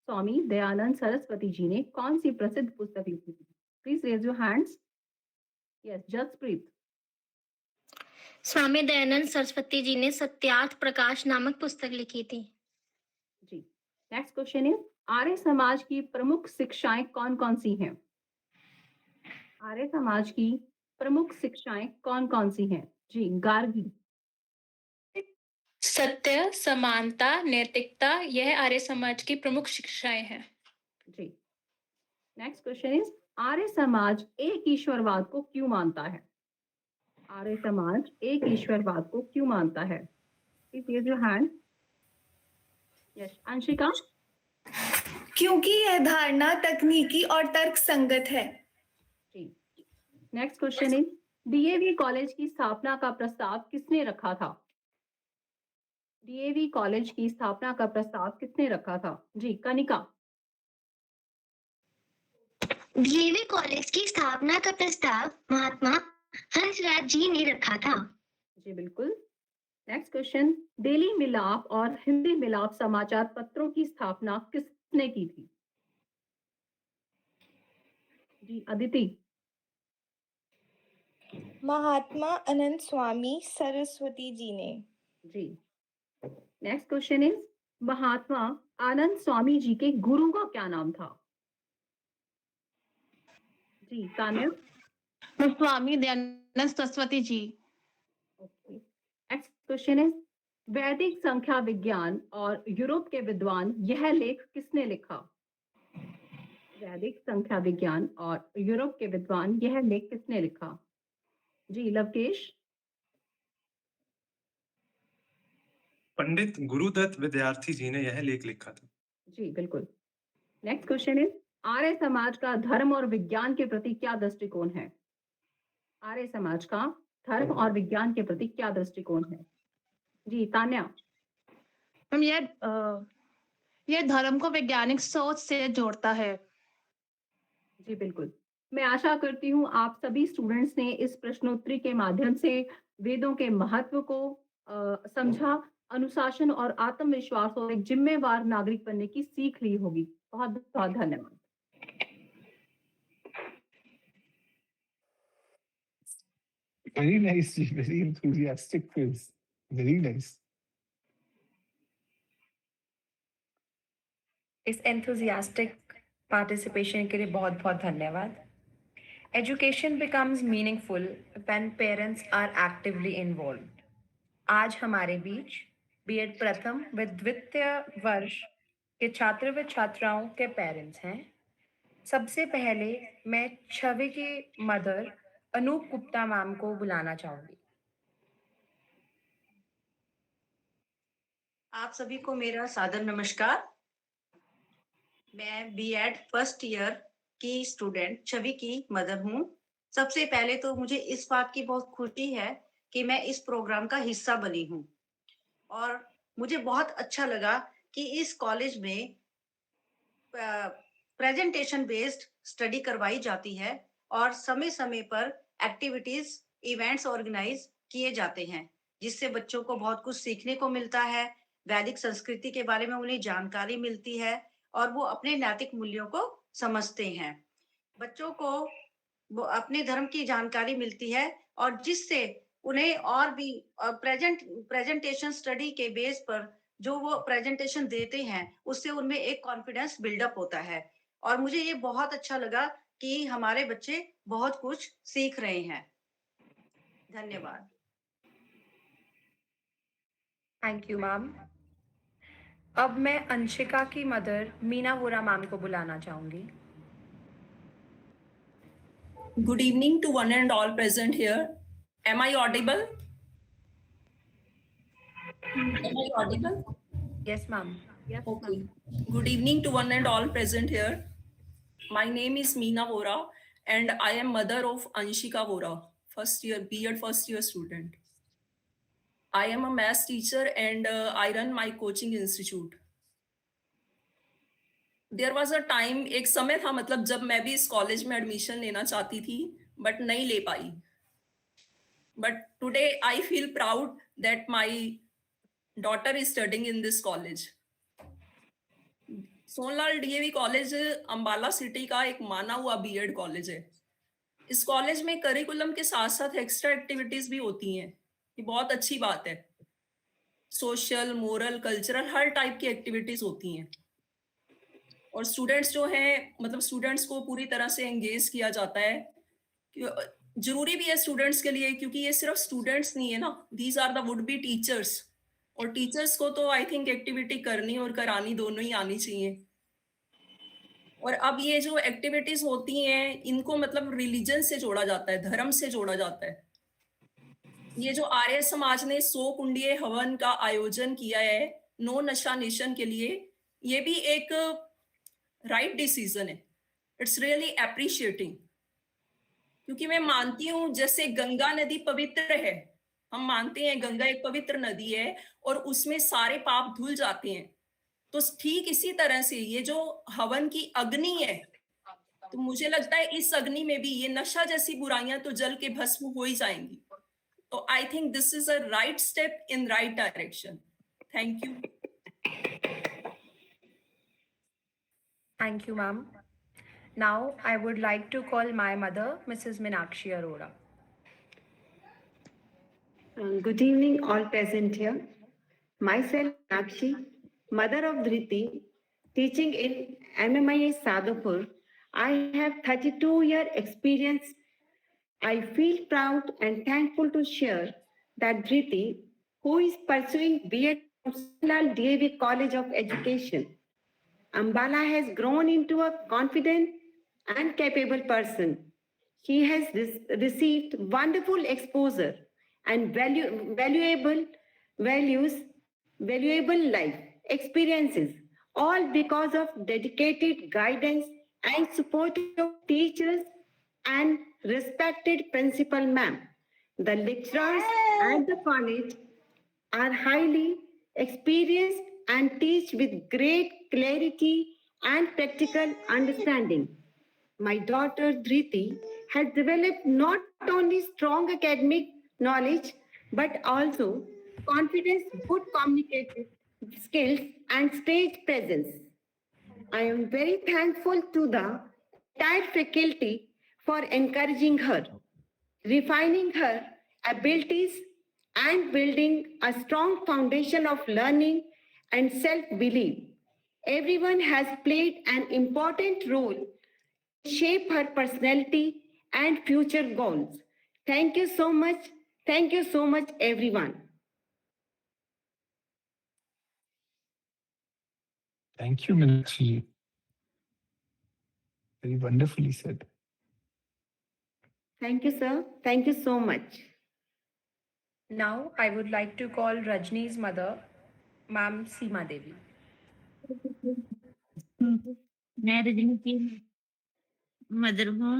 स्वामी दयानंद सरस्वती जी ने कौन सी प्रसिद्ध पुस्तक लिखी थी? Please raise your hands. Yes Jaspreet. Swami Dayanand Saraswati ji ने सत्यार्थ प्रकाश नामक पुस्तक लिखी थी। जी। Next question is, Arya Samaj की प्रमुख शिक्षाएं कौन कौन सी हैं? आर्य समाज की प्रमुख शिक्षाएं कौन कौन सी हैं? जी गार्गी। सत्य, समानता, नैतिकता, यह आर्य समाज की प्रमुख शिक्षाएं हैं। जी। नेक्स्ट क्वेश्चन इज, आर्य समाज एक ईश्वरवाद को क्यों मानता है? आर्य समाज एक ईश्वरवाद को क्यों मानता है? Please raise your hand. Yes Anshika. क्योंकि यह धारणा तकनीकी और तर्क संगत है। जी। Next question is, DAV college की स्थापना का प्रस्ताव किसने रखा था? डीएवी कॉलेज की स्थापना का प्रस्ताव किसने रखा था? जी कनिका। डीएवी कॉलेज की स्थापना का प्रस्ताव महात्मा हंसराज जी ने रखा था। जी बिल्कुल। नेक्स्ट क्वेश्चन, डेली मिलाप और हिंदी मिलाप समाचार पत्रों की स्थापना किसने की थी? जी अदिति। महात्मा अनंत स्वामी सरस्वती जी ने। जी। नेक्स्ट क्वेश्चन इज, महात्मा आनंद स्वामी जी के गुरु का क्या नाम था? जी तान्या। स्वामी दयानंद सरस्वती जी। ओके। नेक्स्ट क्वेश्चन इज, वैदिक संख्या विज्ञान और यूरोप के विद्वान यह लेख किसने लिखा? वैदिक संख्या विज्ञान और यूरोप के विद्वान यह लेख किसने लिखा? जी लवकेश। पंडित गुरुदत्त विद्यार्थी जी ने यह लेख लिखा था। जी बिल्कुल। नेक्स्ट क्वेश्चन इज, आर्य समाज का धर्म और विज्ञान के प्रति क्या दृष्टिकोण है? आर्य समाज का धर्म और विज्ञान के प्रति क्या दृष्टिकोण है? जी तान्या। हम यह धर्म को वैज्ञानिक सोच से जोड़ता है। जी बिल्कुल। मैं आशा करती हूँ आप सभी स्टूडेंट्स ने इस प्रश्नोत्तरी के माध्यम से वेदों के महत्व को समझा, अनुशासन और आत्मविश्वास और एक जिम्मेवार नागरिक बनने की सीख ली होगी। बहुत बहुत धन्यवाद। Very nice, very enthusiastic quiz. Very nice. इस enthusiastic participation के लिए बहुत बहुत धन्यवाद। Education becomes meaningful when parents are actively involved. आज हमारे बीच बीएड प्रथम व द्वितीय वर्ष के छात्र व छात्राओं के पेरेंट्स हैं। सबसे पहले मैं छवि की मदर अनूप गुप्ता मैम को बुलाना चाहूंगी। आप सभी को मेरा सादर नमस्कार। मैं बीएड फर्स्ट ईयर की स्टूडेंट छवि की मदर हूँ। सबसे पहले तो मुझे इस बात की बहुत खुशी है कि मैं इस प्रोग्राम का हिस्सा बनी हूँ और मुझे बहुत अच्छा लगा कि इस कॉलेज में प्रेजेंटेशन बेस्ड स्टडी करवाई जाती है और समय समय पर एक्टिविटीज इवेंट्स ऑर्गेनाइज किए जाते हैं, जिससे बच्चों को बहुत कुछ सीखने को मिलता है। वैदिक संस्कृति के बारे में उन्हें जानकारी मिलती है और वो अपने नैतिक मूल्यों को समझते हैं। बच्चों को वो अपने धर्म की जानकारी मिलती है और जिससे उन्हें और भी प्रेजेंटेशन स्टडी के बेस पर जो वो प्रेजेंटेशन देते हैं उससे उनमें एक कॉन्फिडेंस बिल्डअप होता है। और मुझे ये बहुत अच्छा लगा कि हमारे बच्चे बहुत कुछ सीख रहे हैं। धन्यवाद। Thank you ma'am. अब मैं अंशिका की मदर मीना वोरा मैम को बुलाना चाहूंगी। Good evening to one and all present here. Am I audible? Am I audible? Yes, ma'am. Okay. Good evening to one and all present here. My name is Meena Vora and I am mother of Anshika Vora, first year B.Ed first year student. I am a maths teacher and I run my coaching institute. There was a time, एक समय था मतलब जब मैं भी इस college में admission लेना चाहती थी बट नहीं ले पाई. But today I feel proud that my daughter is studying in this college. Sonlal DAV college Ambala city का एक माना हुआ बीएड कॉलेज है. इस कॉलेज में करिकुलम के साथ साथ एक्स्ट्रा एक्टिविटीज भी होती हैं. ये बहुत अच्छी बात है. सोशल, मोरल, कल्चरल हर टाइप की एक्टिविटीज होती हैं और स्टूडेंट्स जो हैं मतलब स्टूडेंट्स को पूरी तरह से एंगेज किया जाता है. जरूरी भी है स्टूडेंट्स के लिए क्योंकि ये सिर्फ स्टूडेंट्स नहीं है ना, these are the would be teachers. और टीचर्स को तो आई थिंक एक्टिविटी करनी और करानी दोनों ही आनी चाहिए. और अब ये जो एक्टिविटीज होती हैं इनको मतलब रिलीजन से जोड़ा जाता है, धर्म से जोड़ा जाता है. ये जो आर्य समाज ने 100 कुंडीय हवन का आयोजन किया है नो नशा नेशन के लिए, ये भी एक राइट डिसीजन है. It's really appreciating. क्योंकि मैं मानती हूँ जैसे गंगा नदी पवित्र है, हम मानते हैं गंगा एक पवित्र नदी है और उसमें सारे पाप धुल जाते हैं. तो ठीक इसी तरह से ये जो हवन की अग्नि है, तो मुझे लगता है इस अग्नि में भी ये नशा जैसी बुराइयां तो जल के भस्म हो ही जाएंगी. तो I think this is a right step in right direction. Thank you. Thank you, ma'am. Now, I would like to call my mother, Mrs. Meenakshi Arora. Good evening, all present here. Myself, Meenakshi, mother of Dhriti, teaching in MMIA Sadhapur. I have 32-year experience. I feel proud and thankful to share that Dhriti, who is pursuing B.Ed from Sunlal DAV College of Education, Ambala, has grown into a confident and capable person. She has received wonderful exposure and valuable life experiences, all because of dedicated guidance and support of teachers and respected principal ma'am. The lecturers at the college are highly experienced and teach with great clarity and practical understanding. My daughter Dhriti has developed not only strong academic knowledge but also confidence, good communicative skills and stage presence. I am very thankful to the entire faculty for encouraging her, refining her abilities and building a strong foundation of learning and self-belief. Everyone has played an important role to shape her personality and future goals. Thank you so much. Thank you so much, everyone. Thank you, Meenakshi. Very wonderfully said. Thank you, sir. Thank you so much. Now, I would like to call Rajni's mother, Ma'am Seema Devi. मैं रजनी की mother हूँ.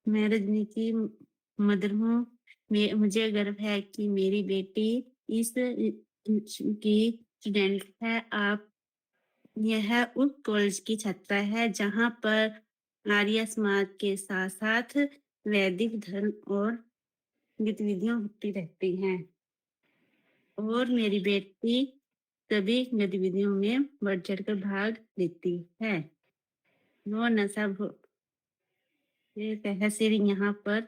मैं रजनी की mother हूँ. मुझे गर्व है कि मेरी बेटी इस की स्टूडेंट है. आप यह उस कॉलेज की छात्रा है जहाँ पर आर्य समाज के साथ साथ वैदिक धर्म और गतिविधियां होती रहती हैं और मेरी बेटी सभी गतिविधियों में बढ़ चढ़कर भाग लेती है. वो नशा तहसील यहाँ पर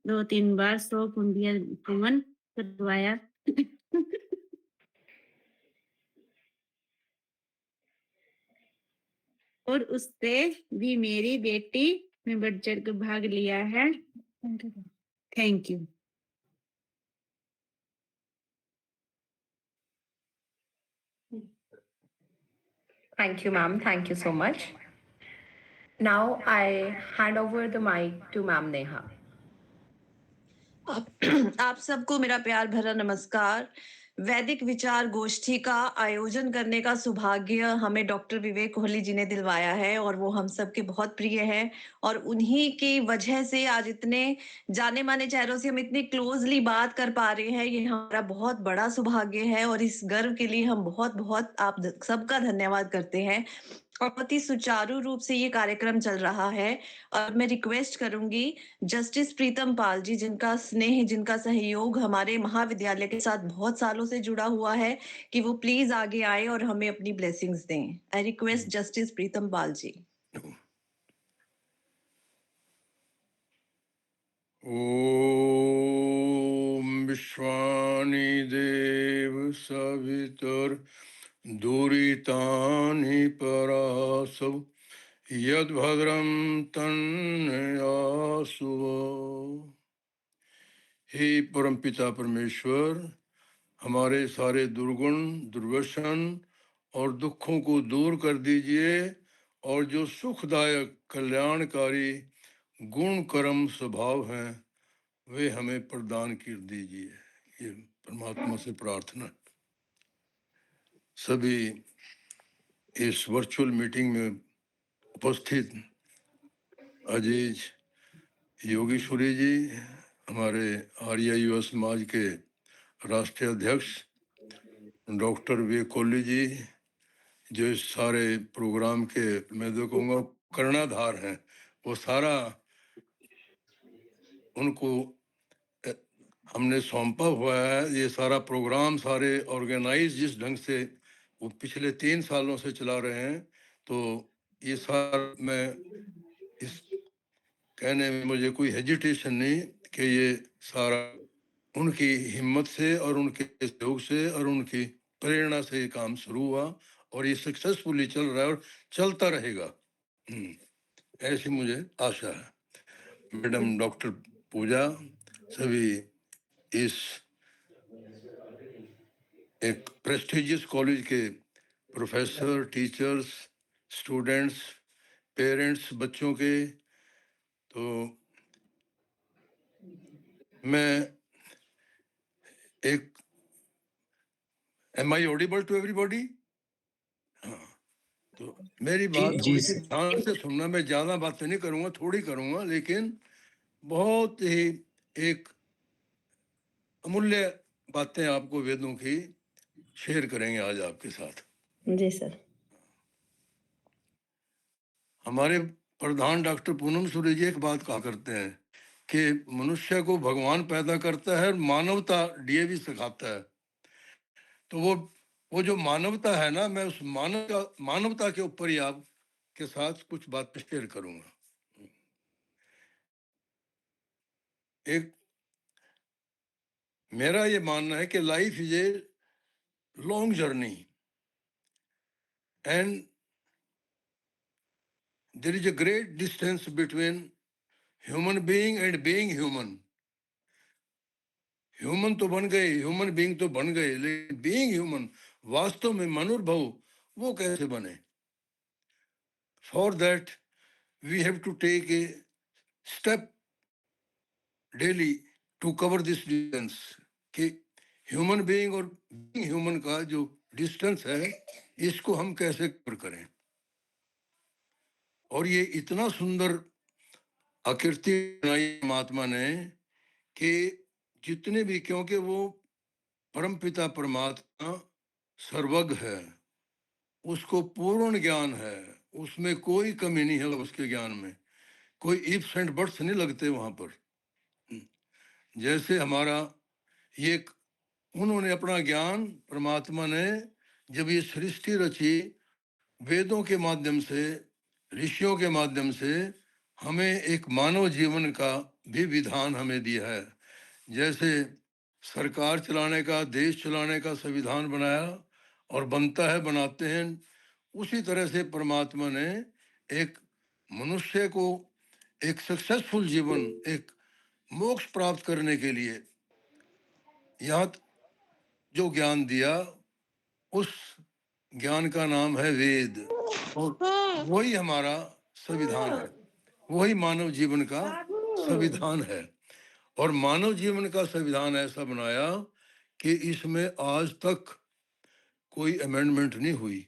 2-3 बार 100 कुंडिया हवन करवाया. और उससे भी मेरी बेटी ने बढ़ चढ़कर भाग लिया है. Thank you. Thank you, ma'am. Thank you so much. Now, I hand over the mic to Ma'am Neha. आप सबको मेरा प्यार भरा नमस्कार। वैदिक विचार गोष्ठी का आयोजन करने का सौभाग्य हमें डॉक्टर विवेक कोहली जी ने दिलवाया है और वो हम सबके बहुत प्रिय हैं और उन्हीं की वजह से आज इतने जाने माने चेहरों से हम इतनी क्लोजली बात कर पा रहे हैं। ये हमारा बहुत बड़ा सौभाग्य है और इस गर्व के लिए हम बहुत बहुत आप सबका धन्यवाद करते हैं और बहुत ही सुचारू रूप से ये कार्यक्रम चल रहा है। और मैं रिक्वेस्ट करूंगी जस्टिस प्रीतम पाल जी, जिनका स्नेह, जिनका सहयोग हमारे महाविद्यालय के साथ बहुत सालों से जुड़ा हुआ है, कि वो प्लीज आगे आए और हमें अपनी ब्लेसिंग्स दें। आई रिक्वेस्ट जस्टिस प्रीतम पाल जी। ओम विश्वानि देव सवितुर दुरितानि परासव यद्भद्रं तन्यासु। हे परमपिता परमेश्वर, हमारे सारे दुर्गुण, दुर्व्यसन और दुखों को दूर कर दीजिए और जो सुखदायक, कल्याणकारी गुण, कर्म, स्वभाव हैं वे हमें प्रदान कर दीजिए। ये परमात्मा से प्रार्थना। सभी इस वर्चुअल मीटिंग में उपस्थित अजीज योगेश्वरी जी, हमारे आर्य युवा समाज के राष्ट्रीय अध्यक्ष डॉक्टर विवेक कोहली जी, जो इस सारे प्रोग्राम के मैं तो कहूँगा कर्णाधार हैं, वो सारा उनको हमने सौंपा हुआ है। ये सारा प्रोग्राम, सारे ऑर्गेनाइज जिस ढंग से वो पिछले 3 सालों से चला रहे हैं, तो ये सारा मैं इस कहने में मुझे कोई हेजिटेशन नहीं कि ये सारा उनकी हिम्मत से और उनके सहयोग से और उनकी प्रेरणा से ये काम शुरू हुआ और ये सक्सेसफुली चल रहा है और चलता रहेगा, ऐसी मुझे आशा है। मैडम डॉक्टर पूजा, सभी इस एक प्रेस्टिजियस कॉलेज के प्रोफेसर, टीचर्स, स्टूडेंट्स, पेरेंट्स बच्चों के, तो मैं एक am I audible to everybody? हाँ, तो मेरी बात थोड़ी सी ध्यान से सुनना। मैं ज्यादा बातें नहीं करूंगा, थोड़ी करूंगा, लेकिन बहुत ही एक अमूल्य बातें आपको वेदों की शेयर करेंगे आज आपके साथ। जी सर। हमारे प्रधान डॉक्टर पूनम सूर्य जी एक बात कहा करते हैं कि मनुष्य को भगवान पैदा करता है और मानवता डीएवी सिखाता है। तो वो जो मानवता है ना, मैं उस मानवता के ऊपर ही आपके साथ कुछ बातें शेयर करूंगा। एक मेरा ये मानना है कि life is a long journey and there is a great distance between human being and being human. Human तो बन गए, ह्यूमन बीइंग तो बन गए, लेकिन बीइंग ह्यूमन, वास्तव में मनुर्भव, वो कैसे बने? For that we have to take a step daily to cover this distance, कि ह्यूमन बीइंग और बीइंग ह्यूमन का जो डिस्टेंस है, इसको हम कैसे कवर करें। और ये इतना सुंदर आकृति बनाई महात्मा ने कि जितने भी, क्योंकि वो परमपिता परमात्मा सर्वज्ञ है, उसको पूर्ण ज्ञान है, उसमें कोई कमी नहीं है, उसके ज्ञान में कोई इफ्स एंड बट्स नहीं लगते वहां पर। जैसे हमारा ये उन्होंने अपना ज्ञान, परमात्मा ने जब ये सृष्टि रची, वेदों के माध्यम से, ऋषियों के माध्यम से हमें एक मानव जीवन का भी विधान हमें दिया है। जैसे सरकार चलाने का, देश चलाने का संविधान बनाया और बनता है, बनाते हैं, उसी तरह से परमात्मा ने एक मनुष्य को एक सक्सेसफुल जीवन, एक मोक्ष प्राप्त करने के लिए यहाँ जो ज्ञान दिया, उस ज्ञान का नाम है वेद, और वही हमारा संविधान है, वही मानव जीवन का संविधान है। और मानव जीवन का संविधान ऐसा बनाया कि इसमें आज तक कोई अमेंडमेंट नहीं हुई,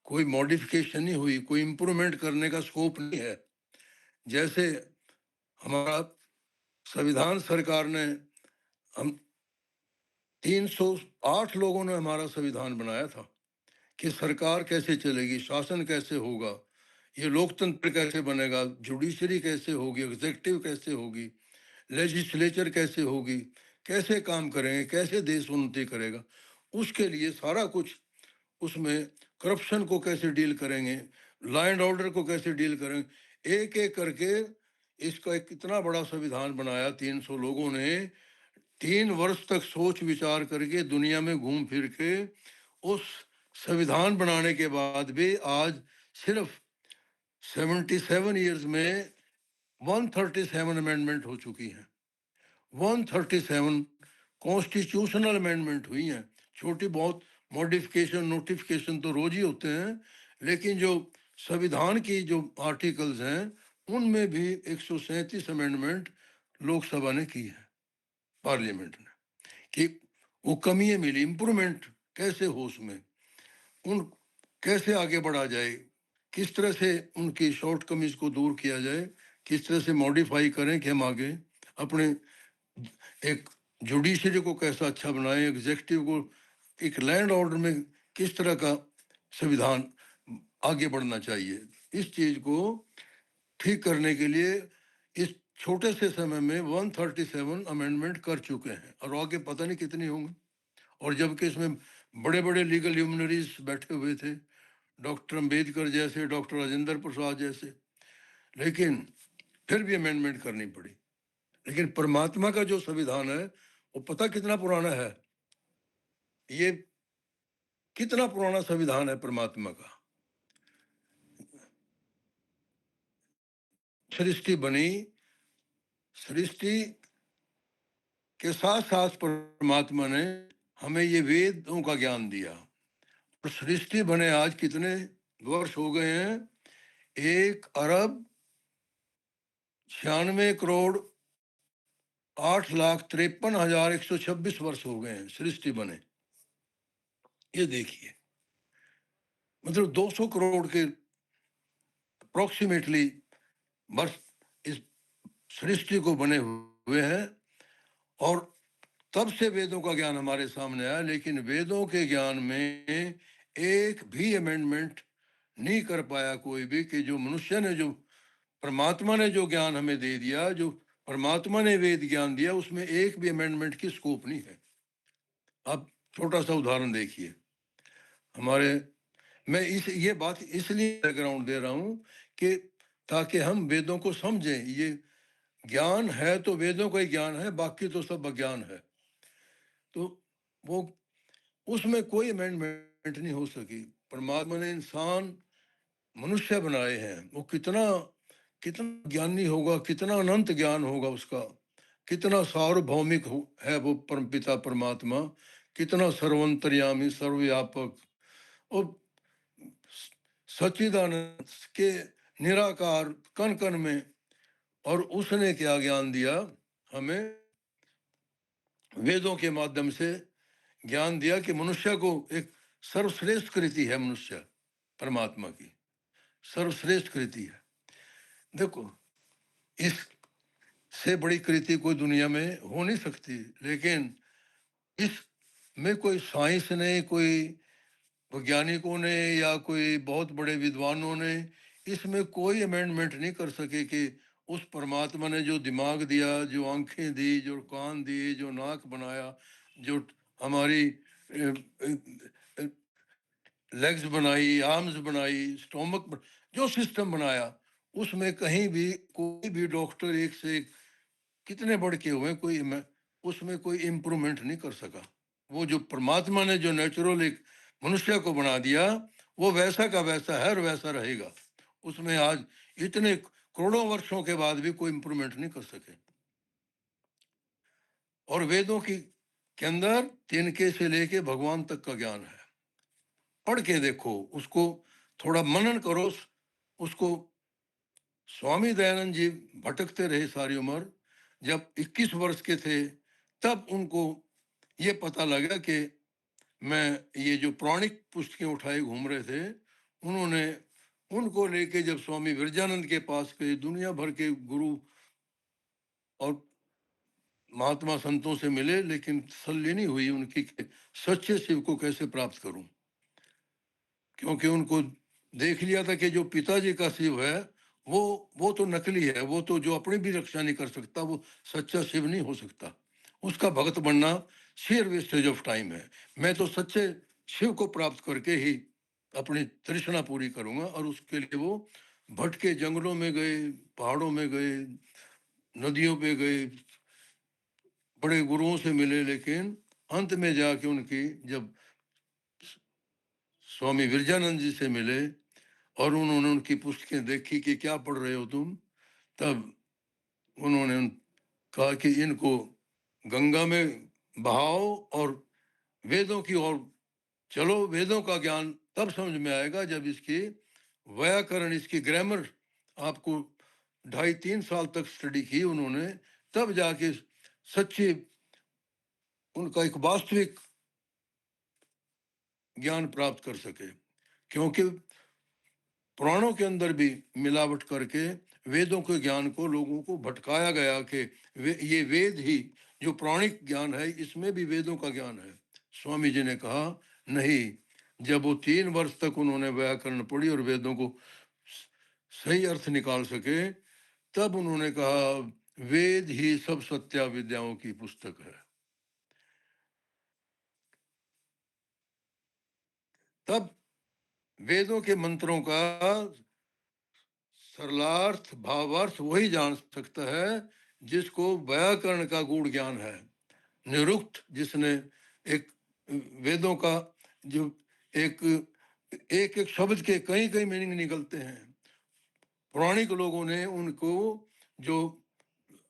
कोई मॉडिफिकेशन नहीं हुई, कोई इम्प्रूवमेंट करने का स्कोप नहीं है। जैसे हमारा संविधान सरकार ने, हम 308 लोगों ने हमारा संविधान बनाया था कि सरकार कैसे चलेगी, शासन कैसे होगा, ये लोकतंत्र कैसे बनेगा, जुडिशरी कैसे होगी, एग्जीक्यूटिव कैसे होगी, लेजिस्लेचर कैसे होगी, कैसे काम करेंगे, कैसे देश उन्नति करेगा, उसके लिए सारा कुछ उसमें करप्शन को कैसे डील करेंगे, लॉ एंड ऑर्डर को कैसे डील करेंगे, एक एक करके इसका एक इतना बड़ा संविधान बनाया 300 लोगों ने। 3 वर्ष तक सोच विचार करके दुनिया में घूम फिर के उस संविधान बनाने के बाद भी आज सिर्फ 77 इयर्स में 137 अमेंडमेंट हो चुकी हैं। 137 कॉन्स्टिट्यूशनल अमेंडमेंट हुई हैं। छोटी बहुत मॉडिफिकेशन नोटिफिकेशन तो रोज ही होते हैं, लेकिन जो संविधान की जो आर्टिकल्स हैं उनमें भी 137 अमेंडमेंट लोकसभा ने की है, पार्लियामेंट ने, कि वो कमियां मिली, इम्प्रूवमेंट कैसे हो उसमें, उन कैसे आगे बढ़ा जाए, किस तरह से उनकी शॉर्ट कमीज को दूर किया जाए, किस तरह से मॉडिफाई करें कि हम आगे अपने एक जुडिशरी को कैसा अच्छा बनाएं, एग्जीक्यूटिव को एक लैंड ऑर्डर में किस तरह का संविधान आगे बढ़ना चाहिए। इस चीज को ठीक करने के लिए इस छोटे से समय में 137 अमेंडमेंट कर चुके हैं और आगे पता नहीं कितनी होंगी। और जबकि इसमें बड़े बड़े लीगल ल्यूमिनरीज बैठे हुए थे, डॉक्टर अंबेडकर जैसे, डॉक्टर राजेंद्र प्रसाद जैसे, लेकिन फिर भी अमेंडमेंट करनी पड़ी। लेकिन परमात्मा का जो संविधान है वो पता कितना पुराना है, ये कितना पुराना संविधान है परमात्मा का। सृष्टि बनी, सृष्टि के साथ साथ परमात्मा ने हमें ये वेदों का ज्ञान दिया। और सृष्टि बने आज कितने वर्ष हो गए हैं? 1,96,08,53,126 वर्ष हो गए हैं सृष्टि बने। ये देखिए, मतलब 200 करोड़ के अप्रोक्सीमेटली वर्ष इस सृष्टि को बने हुए हैं। और तब से वेदों का ज्ञान हमारे सामने आया, लेकिन वेदों के ज्ञान में एक भी अमेंडमेंट नहीं कर पाया कोई भी, कि जो मनुष्य ने, जो परमात्मा ने जो ज्ञान हमें दे दिया, जो परमात्मा ने वेद ज्ञान दिया, उसमें एक भी अमेंडमेंट की स्कोप नहीं है। अब छोटा सा उदाहरण देखिए हमारे, मैं ये बात इसलिए बैकग्राउंड दे रहा हूं कि ताकि हम वेदों को समझें। ये ज्ञान है तो वेदों का ही ज्ञान है, बाकी तो सब अज्ञान है। तो वो उसमें कोई अमेंडमेंट नहीं हो सकी। परमात्मा ने इंसान मनुष्य बनाए हैं, वो कितना कितना ज्ञानी होगा, कितना अनंत ज्ञान होगा उसका, कितना सार्वभौमिक है वो परमपिता परमात्मा, कितना सर्वंतर्यामी, सर्वव्यापक और सच्चिदानंद के निराकार कण कण में। और उसने क्या ज्ञान दिया हमें? वेदों के माध्यम से ज्ञान दिया कि मनुष्य को एक सर्वश्रेष्ठ कृति है, मनुष्य परमात्मा की सर्वश्रेष्ठ कृति है। देखो, इससे बड़ी कृति कोई दुनिया में हो नहीं सकती, लेकिन इसमें कोई साइंस ने, कोई वैज्ञानिकों ने या कोई बहुत बड़े विद्वानों ने इसमें कोई अमेंडमेंट नहीं कर सके कि उस परमात्मा ने जो दिमाग दिया, जो आंखें दी, जो कान दिए, जो नाक बनाया, जो हमारी लेग्स बनाई, आर्म्स बनाई, स्टोमक, जो सिस्टम बनाया, उसमें कहीं भी कोई भी डॉक्टर एक से एक कितने बढ़ के हुए, कोई उसमें कोई इम्प्रूवमेंट नहीं कर सका। वो जो परमात्मा ने जो नेचुरल एक मनुष्य को बना दिया, वो वैसा का वैसा है और वैसा रहेगा। उसमें आज इतने करोड़ों वर्षों के बाद भी कोई इम्प्रूवमेंट नहीं कर सके। और वेदों की के अंदर तिनके से लेके भगवान तक का ज्ञान है। पढ़ के देखो, उसको थोड़ा मनन करो। उसको स्वामी दयानंद जी भटकते रहे सारी उम्र, जब 21 वर्ष के थे तब उनको ये पता लगा कि मैं ये जो पौराणिक पुस्तकें उठाए घूम रहे थे, उन्होंने उनको लेके जब स्वामी विरजानंद के पास गए, दुनिया भर के गुरु और महात्मा संतों से मिले, लेकिन तसल्ली नहीं हुई उनकी कि सच्चे शिव को कैसे प्राप्त करूं, क्योंकि उनको देख लिया था कि जो पिताजी का शिव है वो तो नकली है, वो तो जो अपनी भी रक्षा नहीं कर सकता, वो सच्चा शिव नहीं हो सकता। उसका भक्त बनना शेयर वेस्टेज ऑफ टाइम है। मैं तो सच्चे शिव को प्राप्त करके ही अपनी तृष्णा पूरी करूंगा। और उसके लिए वो भटके जंगलों में गए, पहाड़ों में गए, नदियों पे गए, बड़े गुरुओं से मिले, लेकिन अंत में जाके उनकी जब स्वामी विरजानंद जी से मिले और उन्होंने उनकी पुस्तकें देखी कि क्या पढ़ रहे हो तुम, तब उन्होंने कहा कि इनको गंगा में बहाओ और वेदों की ओर चलो। वेदों का ज्ञान तब समझ में आएगा जब इसकी व्याकरण, इसकी ग्रामर आपको 2.5-3 साल तक स्टडी की उन्होंने, तब जाके सच्ची उनका एक वास्तविक ज्ञान प्राप्त कर सके। क्योंकि पुराणों के अंदर भी मिलावट करके वेदों के ज्ञान को लोगों को भटकाया गया कि ये वेद ही जो पौराणिक ज्ञान है, इसमें भी वेदों का ज्ञान है। स्वामी जी ने कहा नहीं। जब वो 3 वर्ष तक उन्होंने व्याकरण पढ़ी और वेदों को सही अर्थ निकाल सके, तब उन्होंने कहा वेद ही सब सत्या विद्याओं की पुस्तक है। तब वेदों के मंत्रों का सरलार्थ भावार्थ वही जान सकता है जिसको व्याकरण का गूढ़ ज्ञान है। निरुक्त जिसने एक वेदों का जो एक एक शब्द के कई कई मीनिंग निकलते हैं, पौराणिक लोगों ने उनको जो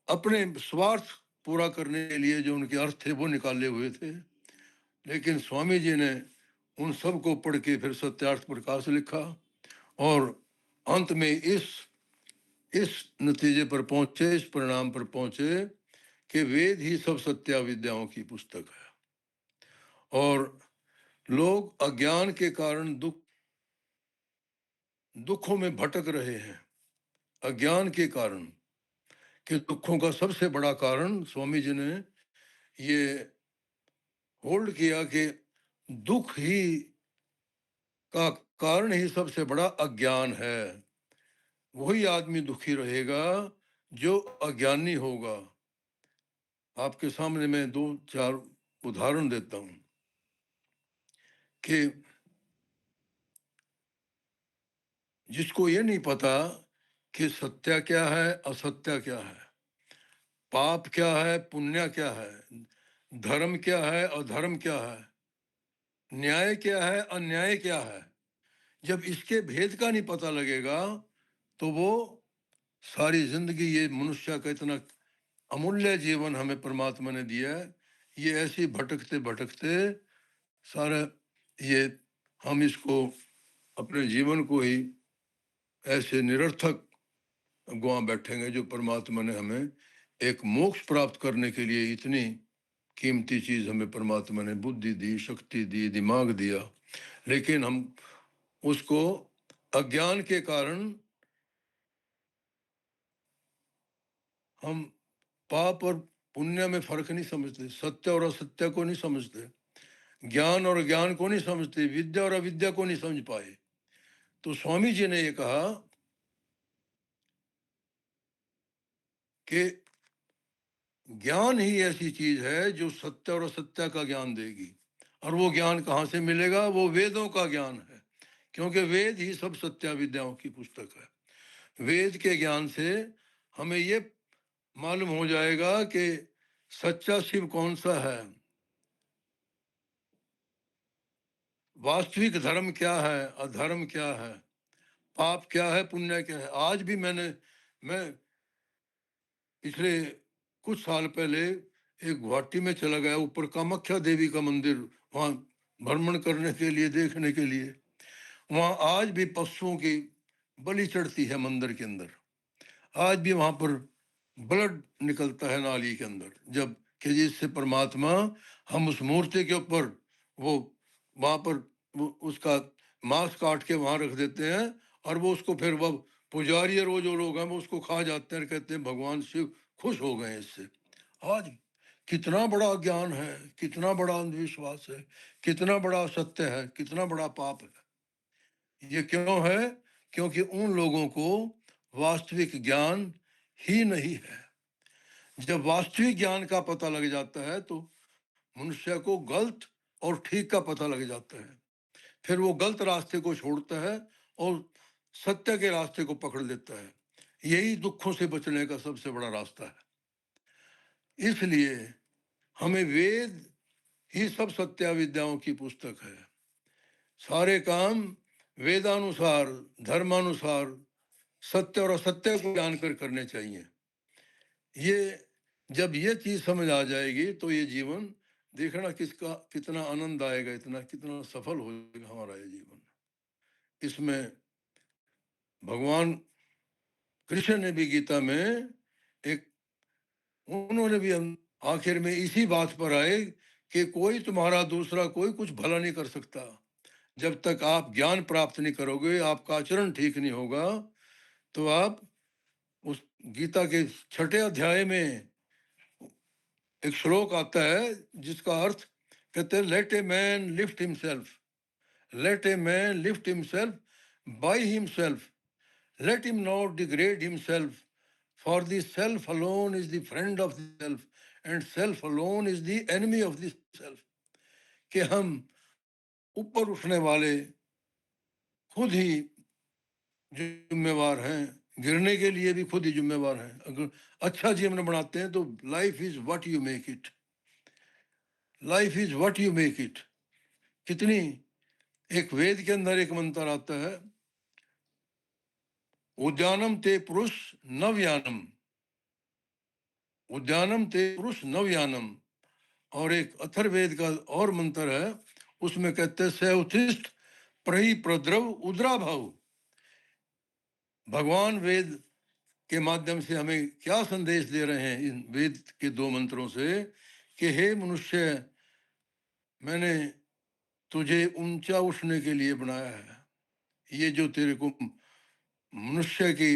अपने स्वार्थ पूरा करने के लिए जो उनके अर्थ थे वो निकाले हुए थे। लेकिन स्वामी जी ने उन सब को पढ़ के फिर सत्यार्थ प्रकाश लिखा और अंत में इस नतीजे पर पहुंचे, इस परिणाम पर पहुंचे कि वेद ही सब सत्या विद्याओं की पुस्तक है। और लोग अज्ञान के कारण दुखों में भटक रहे हैं। अज्ञान के कारण कि दुखों का सबसे बड़ा कारण स्वामी जी ने ये होल्ड किया कि दुख ही का कारण ही सबसे बड़ा अज्ञान है। वही आदमी दुखी रहेगा जो अज्ञानी होगा। आपके सामने मैं 2-4 उदाहरण देता हूं कि जिसको ये नहीं पता कि सत्य क्या है, असत्य क्या है, पाप क्या है, पुण्य क्या है, धर्म क्या है, अधर्म क्या है, न्याय क्या है, अन्याय क्या है, जब इसके भेद का नहीं पता लगेगा तो वो सारी जिंदगी, ये मनुष्य का इतना अमूल्य जीवन हमें परमात्मा ने दिया है, ये ऐसे भटकते भटकते सारा ये हम इसको अपने जीवन को ही ऐसे निरर्थक गुआ बैठेंगे जो परमात्मा ने हमें एक मोक्ष प्राप्त करने के लिए इतनी कीमती चीज हमें परमात्मा ने बुद्धि दी, शक्ति दी, दिमाग दिया, लेकिन हम उसको अज्ञान के कारण हम पाप और पुण्य में फर्क नहीं समझते, सत्य और असत्य को नहीं समझते, ज्ञान और ज्ञान को नहीं समझते, विद्या और अविद्या को नहीं समझ पाए। तो स्वामी जी ने ये कहा कि ज्ञान ही ऐसी चीज है जो सत्य और असत्य का ज्ञान देगी। और वो ज्ञान कहाँ से मिलेगा? वो वेदों का ज्ञान है, क्योंकि वेद ही सब सत्या विद्याओं की पुस्तक है। वेद के ज्ञान से हमें ये मालूम हो जाएगा कि सच्चा शिव कौन सा है, वास्तविक धर्म क्या है, अधर्म क्या है, पाप क्या है, पुण्य क्या है। आज भी मैं पिछले कुछ साल पहले एक गुवाहाटी में चला गया, ऊपर कामाख्या देवी का मंदिर, वहाँ भ्रमण करने के लिए, देखने के लिए। वहाँ आज भी पशुओं की बलि चढ़ती है मंदिर के अंदर। आज भी वहाँ पर ब्लड निकलता है नाली के अंदर, जब कि जिससे परमात्मा हम उस मूर्ति के ऊपर वो वहां पर उसका मांस काट के वहां रख देते हैं और वो उसको फिर वो पुजारी और वो जो लोग हैं वो उसको खा जाते हैं, कहते हैं भगवान शिव खुश हो गए इससे। आज कितना बड़ा ज्ञान है, कितना बड़ा अंधविश्वास है, कितना बड़ा सत्य है, कितना बड़ा पाप है। ये क्यों है? क्योंकि उन लोगों को वास्तविक ज्ञान ही नहीं है। जब वास्तविक ज्ञान का पता लग जाता है तो मनुष्य को गलत और ठीक का पता लग जाता है, फिर वो गलत रास्ते को छोड़ता है और सत्य के रास्ते को पकड़ लेता है। यही दुखों से बचने का सबसे बड़ा रास्ता है। इसलिए हमें वेद ही सब सत्य विद्याओं की पुस्तक है। सारे काम वेदानुसार, धर्मानुसार, सत्य और असत्य को जानकर करने चाहिए। ये जब ये चीज समझ आ जाएगी तो ये जीवन देखना किसका कितना आनंद आएगा, इतना कितना सफल हो जाएगा हमारा ये जीवन। इसमें भगवान कृष्ण ने भी गीता में एक उन्होंने भी आखिर में इसी बात पर आए कि कोई तुम्हारा दूसरा कोई कुछ भला नहीं कर सकता। जब तक आप ज्ञान प्राप्त नहीं करोगे, आपका आचरण ठीक नहीं होगा, तो आप उस गीता के 6ठे अध्याय में एक श्लोक आता है जिसका अर्थ कहते हैं, let a man lift himself, let a man lift himself by himself, let him not degrade himself, for the self alone is the friend of the self and self alone is the enemy of the self। कि हम ऊपर उठने वाले खुद ही जिम्मेवार हैं, गिरने के लिए भी खुद ही जिम्मेवार हैं। अगर अच्छा जीवन बनाते हैं तो life is what you make it, life is what you make it. कितनी एक वेद के अंदर एक मंत्र आता है, उद्यानम ते पुरुष नवयानम, उद्यानम ते पुरुष नवयानम। और एक अथर्ववेद का और मंत्र है, उसमें कहते हैं सेवतिष्ठ प्रहि प्रद्रव उद्राभाव। भगवान वेद के माध्यम से हमें क्या संदेश दे रहे हैं इन वेद के दो मंत्रों से कि हे मनुष्य, मैंने तुझे ऊंचा उठने के लिए बनाया है। ये जो तेरे को मनुष्य की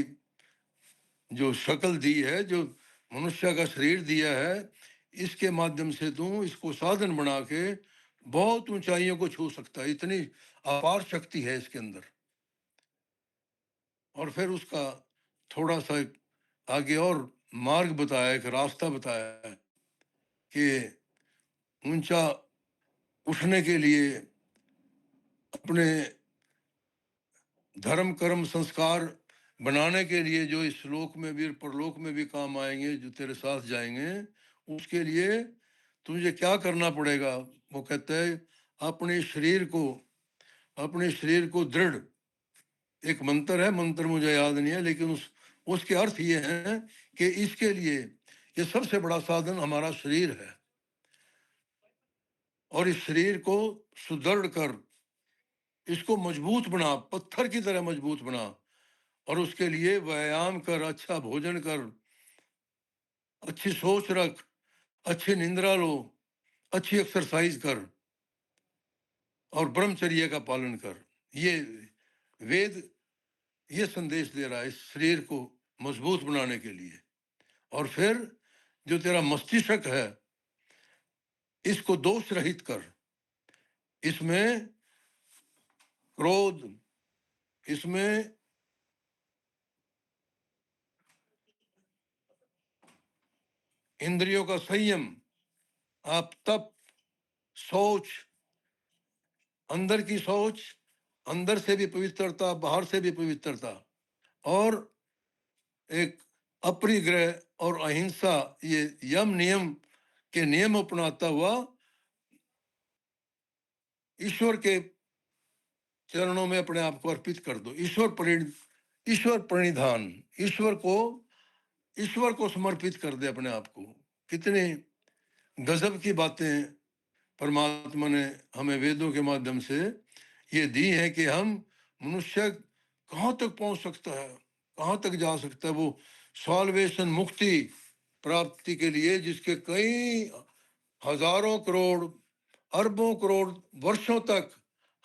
जो शक्ल दी है, जो मनुष्य का शरीर दिया है, इसके माध्यम से तू इसको साधन बना के बहुत ऊंचाइयों को छू सकता है। इतनी अपार शक्ति है इसके अंदर। और फिर उसका थोड़ा सा आगे और मार्ग बताया, एक रास्ता बताया है कि ऊंचा उठने के लिए अपने धर्म कर्म संस्कार बनाने के लिए जो इस लोक में भी परलोक में भी काम आएंगे, जो तेरे साथ जाएंगे, उसके लिए तुझे क्या करना पड़ेगा? वो कहता है अपने शरीर को दृढ़, एक मंत्र है, मंत्र मुझे याद नहीं है, लेकिन उसके अर्थ ये हैं कि इसके लिए ये सबसे बड़ा साधन हमारा शरीर है। और इस शरीर को सुदृढ़ कर, इसको मजबूत बना, पत्थर की तरह मजबूत बना। और उसके लिए व्यायाम कर, अच्छा भोजन कर, अच्छी सोच रख, अच्छी निंद्रा लो, अच्छी एक्सरसाइज कर और ब्रह्मचर्य का पालन कर। ये वेद ये संदेश दे रहा है इस शरीर को मजबूत बनाने के लिए। और फिर जो तेरा मस्तिष्क है, इसको दोष रहित कर, इसमें क्रोध, इसमें इंद्रियों का संयम, आप तप, सोच, अंदर की सोच, अंदर से भी पवित्रता, बाहर से भी पवित्रता, और एक अपरिग्रह और अहिंसा, ये यम नियम के नियम अपनाता हुआ ईश्वर के चरणों में अपने आप को अर्पित कर दो। ईश्वर प्रणिधान, ईश्वर को समर्पित कर दे अपने आप को। कितने गजब की बातें परमात्मा ने हमें वेदों के माध्यम से ये दी है कि हम मनुष्य कहाँ तक पहुंच सकता है, कहाँ तक जा सकता है। वो सॉल्वेशन मुक्ति प्राप्ति के लिए, जिसके कई हजारों करोड़ अरबों करोड़ वर्षों तक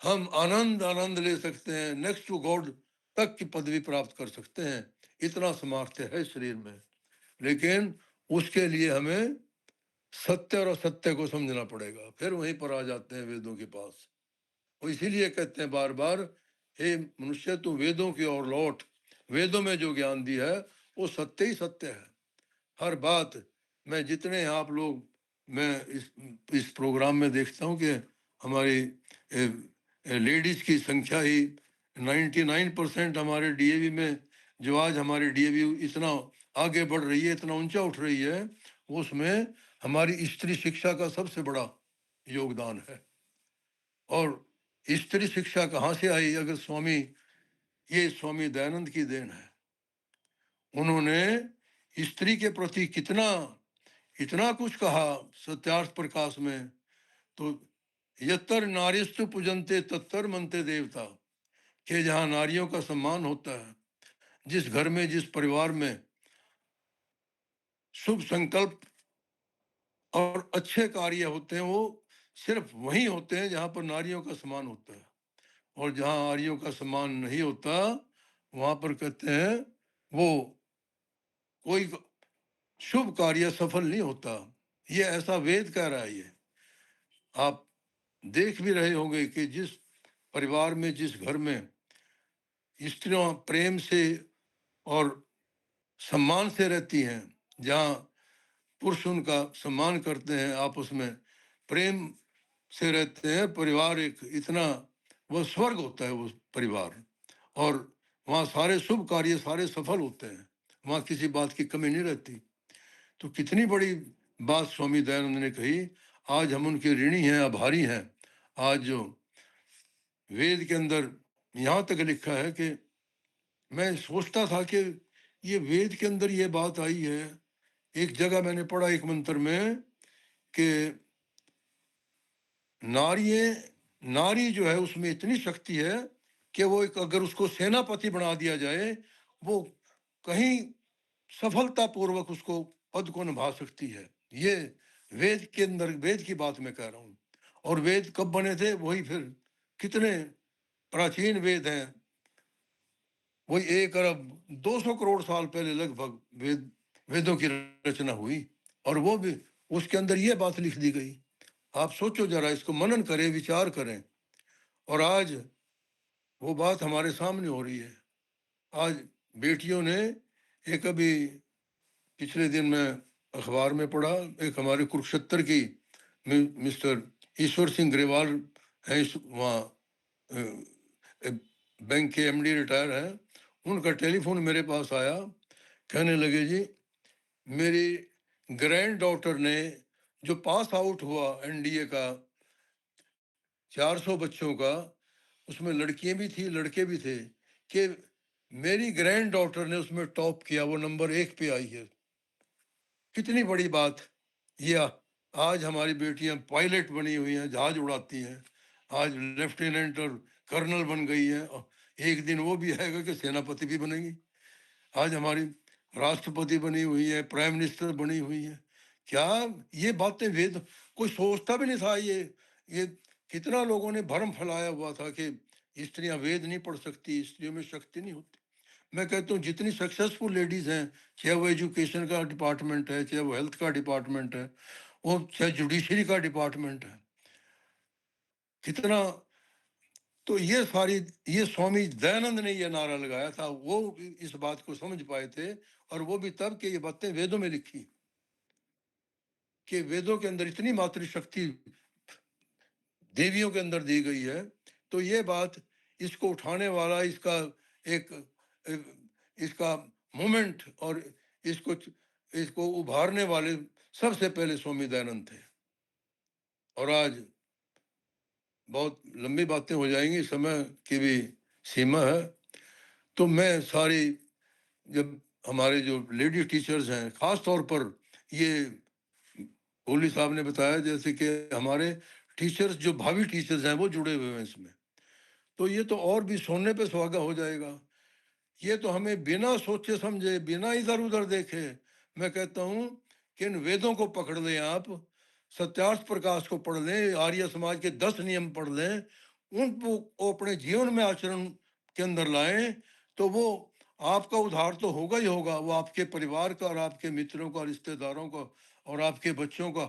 हम आनंद ले सकते हैं, नेक्स्ट टू गॉड तक की पदवी प्राप्त कर सकते हैं। इतना सामर्थ्य है शरीर में, लेकिन उसके लिए हमें सत्य और असत्य को समझना पड़ेगा। फिर वहीं पर आ जाते हैं वेदों के पास। और इसीलिए कहते हैं बार बार, हे मनुष्य तू वेदों की ओर लौट, वेदों में जो ज्ञान दिया है वो सत्य ही सत्य है। हर बात, मैं जितने आप लोग, मैं इस प्रोग्राम में देखता हूँ कि हमारी लेडीज की संख्या ही 99% हमारे डीएवी में, जो आज हमारी डीएवी इतना आगे बढ़ रही है, इतना ऊंचा उठ रही है, उसमें हमारी स्त्री शिक्षा का सबसे बड़ा योगदान है। और स्त्री शिक्षा कहाँ से आई? अगर ये स्वामी दयानंद की देन है। उन्होंने स्त्री के प्रति इतना कुछ कहा सत्यार्थ प्रकाश में। तो यत्तर नारीस्तु पूजन्ते तत्तर मनते देवता, कि जहाँ नारियों का सम्मान होता है, जिस घर में, जिस परिवार में शुभ संकल्प और अच्छे कार्य होते हैं, वो सिर्फ वही होते हैं जहाँ पर नारियों का सम्मान होता है। और जहाँ नारियों का सम्मान नहीं होता, वहां पर कहते हैं वो कोई शुभ कार्य सफल नहीं होता। ये ऐसा वेद कह रहा है। ये आप देख भी रहे होंगे कि जिस परिवार में, जिस घर में स्त्रियां प्रेम से और सम्मान से रहती हैं, जहाँ पुरुष उनका सम्मान करते हैं, आपस में प्रेम से रहते हैं, परिवार एक इतना वो स्वर्ग होता है वो परिवार। और वहाँ सारे शुभ कार्य सारे सफल होते हैं, वहाँ किसी बात की कमी नहीं रहती। तो कितनी बड़ी बात स्वामी दयानंद ने कही। आज हम उनके ऋणी हैं, आभारी हैं। आज जो वेद के अंदर यहाँ तक लिखा है कि मैं सोचता था कि ये वेद के अंदर ये बात आई है। एक जगह मैंने पढ़ा एक मंत्र में कि नारी जो है उसमें इतनी शक्ति है कि वो एक, अगर उसको सेनापति बना दिया जाए, वो कहीं सफलता पूर्वक उसको पद को निभा सकती है। ये वेद के अंदर, वेद की बात मैं कह रहा हूँ। और वेद कब बने थे? वही फिर कितने प्राचीन वेद हैं, वही 1 अरब 200 करोड़ साल पहले लगभग वेदों की रचना हुई। और वो भी उसके अंदर ये बात लिख दी गई। आप सोचो जरा, इसको मनन करें, विचार करें। और आज वो बात हमारे सामने हो रही है। आज बेटियों ने, एक अभी पिछले दिन मैं अखबार में पढ़ा, एक हमारे कुरुक्षेत्र की मिस्टर ईश्वर सिंह ग्रेवाल हैं, वहाँ बैंक के एमडी रिटायर हैं, उनका टेलीफोन मेरे पास आया। कहने लगे जी, मेरी ग्रैंड डॉटर ने जो पास आउट हुआ एनडीए का 400 बच्चों का, उसमें लड़कियां भी थी लड़के भी थे, कि मेरी ग्रैंड डॉटर ने उसमें टॉप किया, वो नंबर 1 पे आई है। कितनी बड़ी बात। ये आज हमारी बेटियां पायलट बनी हुई हैं, जहाज उड़ाती हैं, आज लेफ्टिनेंट और कर्नल बन गई हैं। और एक दिन वो भी आएगा कि सेनापति भी बनेगी। आज हमारी राष्ट्रपति बनी हुई है, प्राइम मिनिस्टर बनी हुई है। क्या ये बातें वेद कोई सोचता भी नहीं था। ये कितना लोगों ने भ्रम फैलाया हुआ था कि स्त्रियां वेद नहीं पढ़ सकती, स्त्रियों में शक्ति नहीं होती। मैं कहता हूँ जितनी सक्सेसफुल लेडीज हैं, चाहे वो एजुकेशन का डिपार्टमेंट है, चाहे वो हेल्थ का डिपार्टमेंट है, वो चाहे जुडिशरी का डिपार्टमेंट है, कितना। तो ये स्वामी दयानंद ने ये नारा लगाया था, वो इस बात को समझ पाए थे। और वो भी तब कि ये बातें वेदों में लिखी, कि वेदों के अंदर इतनी मातृशक्ति देवियों के अंदर दी गई है। तो ये बात, इसको उठाने वाला, इसका मोमेंट और इसको उभारने वाले सबसे पहले स्वामी दयानंद थे। और आज बहुत लंबी बातें हो जाएंगी, समय की भी सीमा है। तो मैं जब हमारे जो लेडी टीचर्स हैं, खास तौर पर ये कोहली साहब ने बताया, जैसे कि हमारे टीचर्स, जो भावी टीचर्स हैं, वो जुड़े हुए हैं इसमें, तो ये तो और भी सोने पे सुहागा हो जाएगा। ये तो हमें बिना सोचे समझे, बिना इधर उधर देखे, मैं कहता हूं कि इन वेदों को पकड़ लें आप, सत्यार्थ प्रकाश को पढ़ लें, आर्य समाज के 10 नियम पढ़ लें, उनको अपने जीवन में आचरण के अंदर लाएं, तो वो आपका उद्धार तो होगा ही होगा, वो आपके परिवार का और आपके मित्रों का, रिश्तेदारों का और आपके बच्चों का,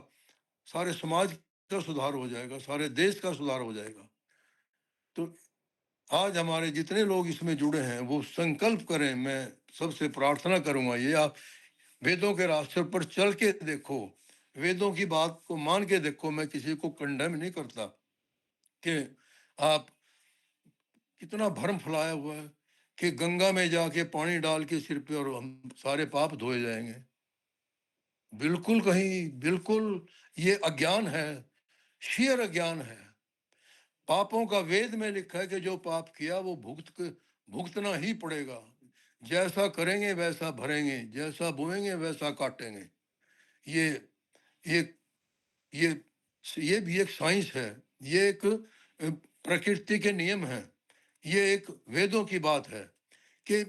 सारे समाज का सुधार हो जाएगा, सारे देश का सुधार हो जाएगा। तो आज हमारे जितने लोग इसमें जुड़े हैं वो संकल्प करें, मैं सबसे प्रार्थना करूंगा ये, आप वेदों के रास्ते पर चल के देखो, वेदों की बात को मान के देखो। मैं किसी को कंडेम नहीं करता कि आप कितना भ्रम फैलाया हुआ है कि गंगा में जाके पानी डाल के सिर पे और हम सारे पाप धोए जाएंगे। बिल्कुल कहीं, बिल्कुल ये अज्ञान है, शेयर अज्ञान है। पापों का वेद में लिखा है कि जो पाप किया वो भुगतना ही पड़ेगा। जैसा करेंगे वैसा भरेंगे, जैसा बोएंगे वैसा काटेंगे। ये ये ये ये भी एक साइंस है, ये एक प्रकृति के नियम है, ये एक वेदों की बात है कि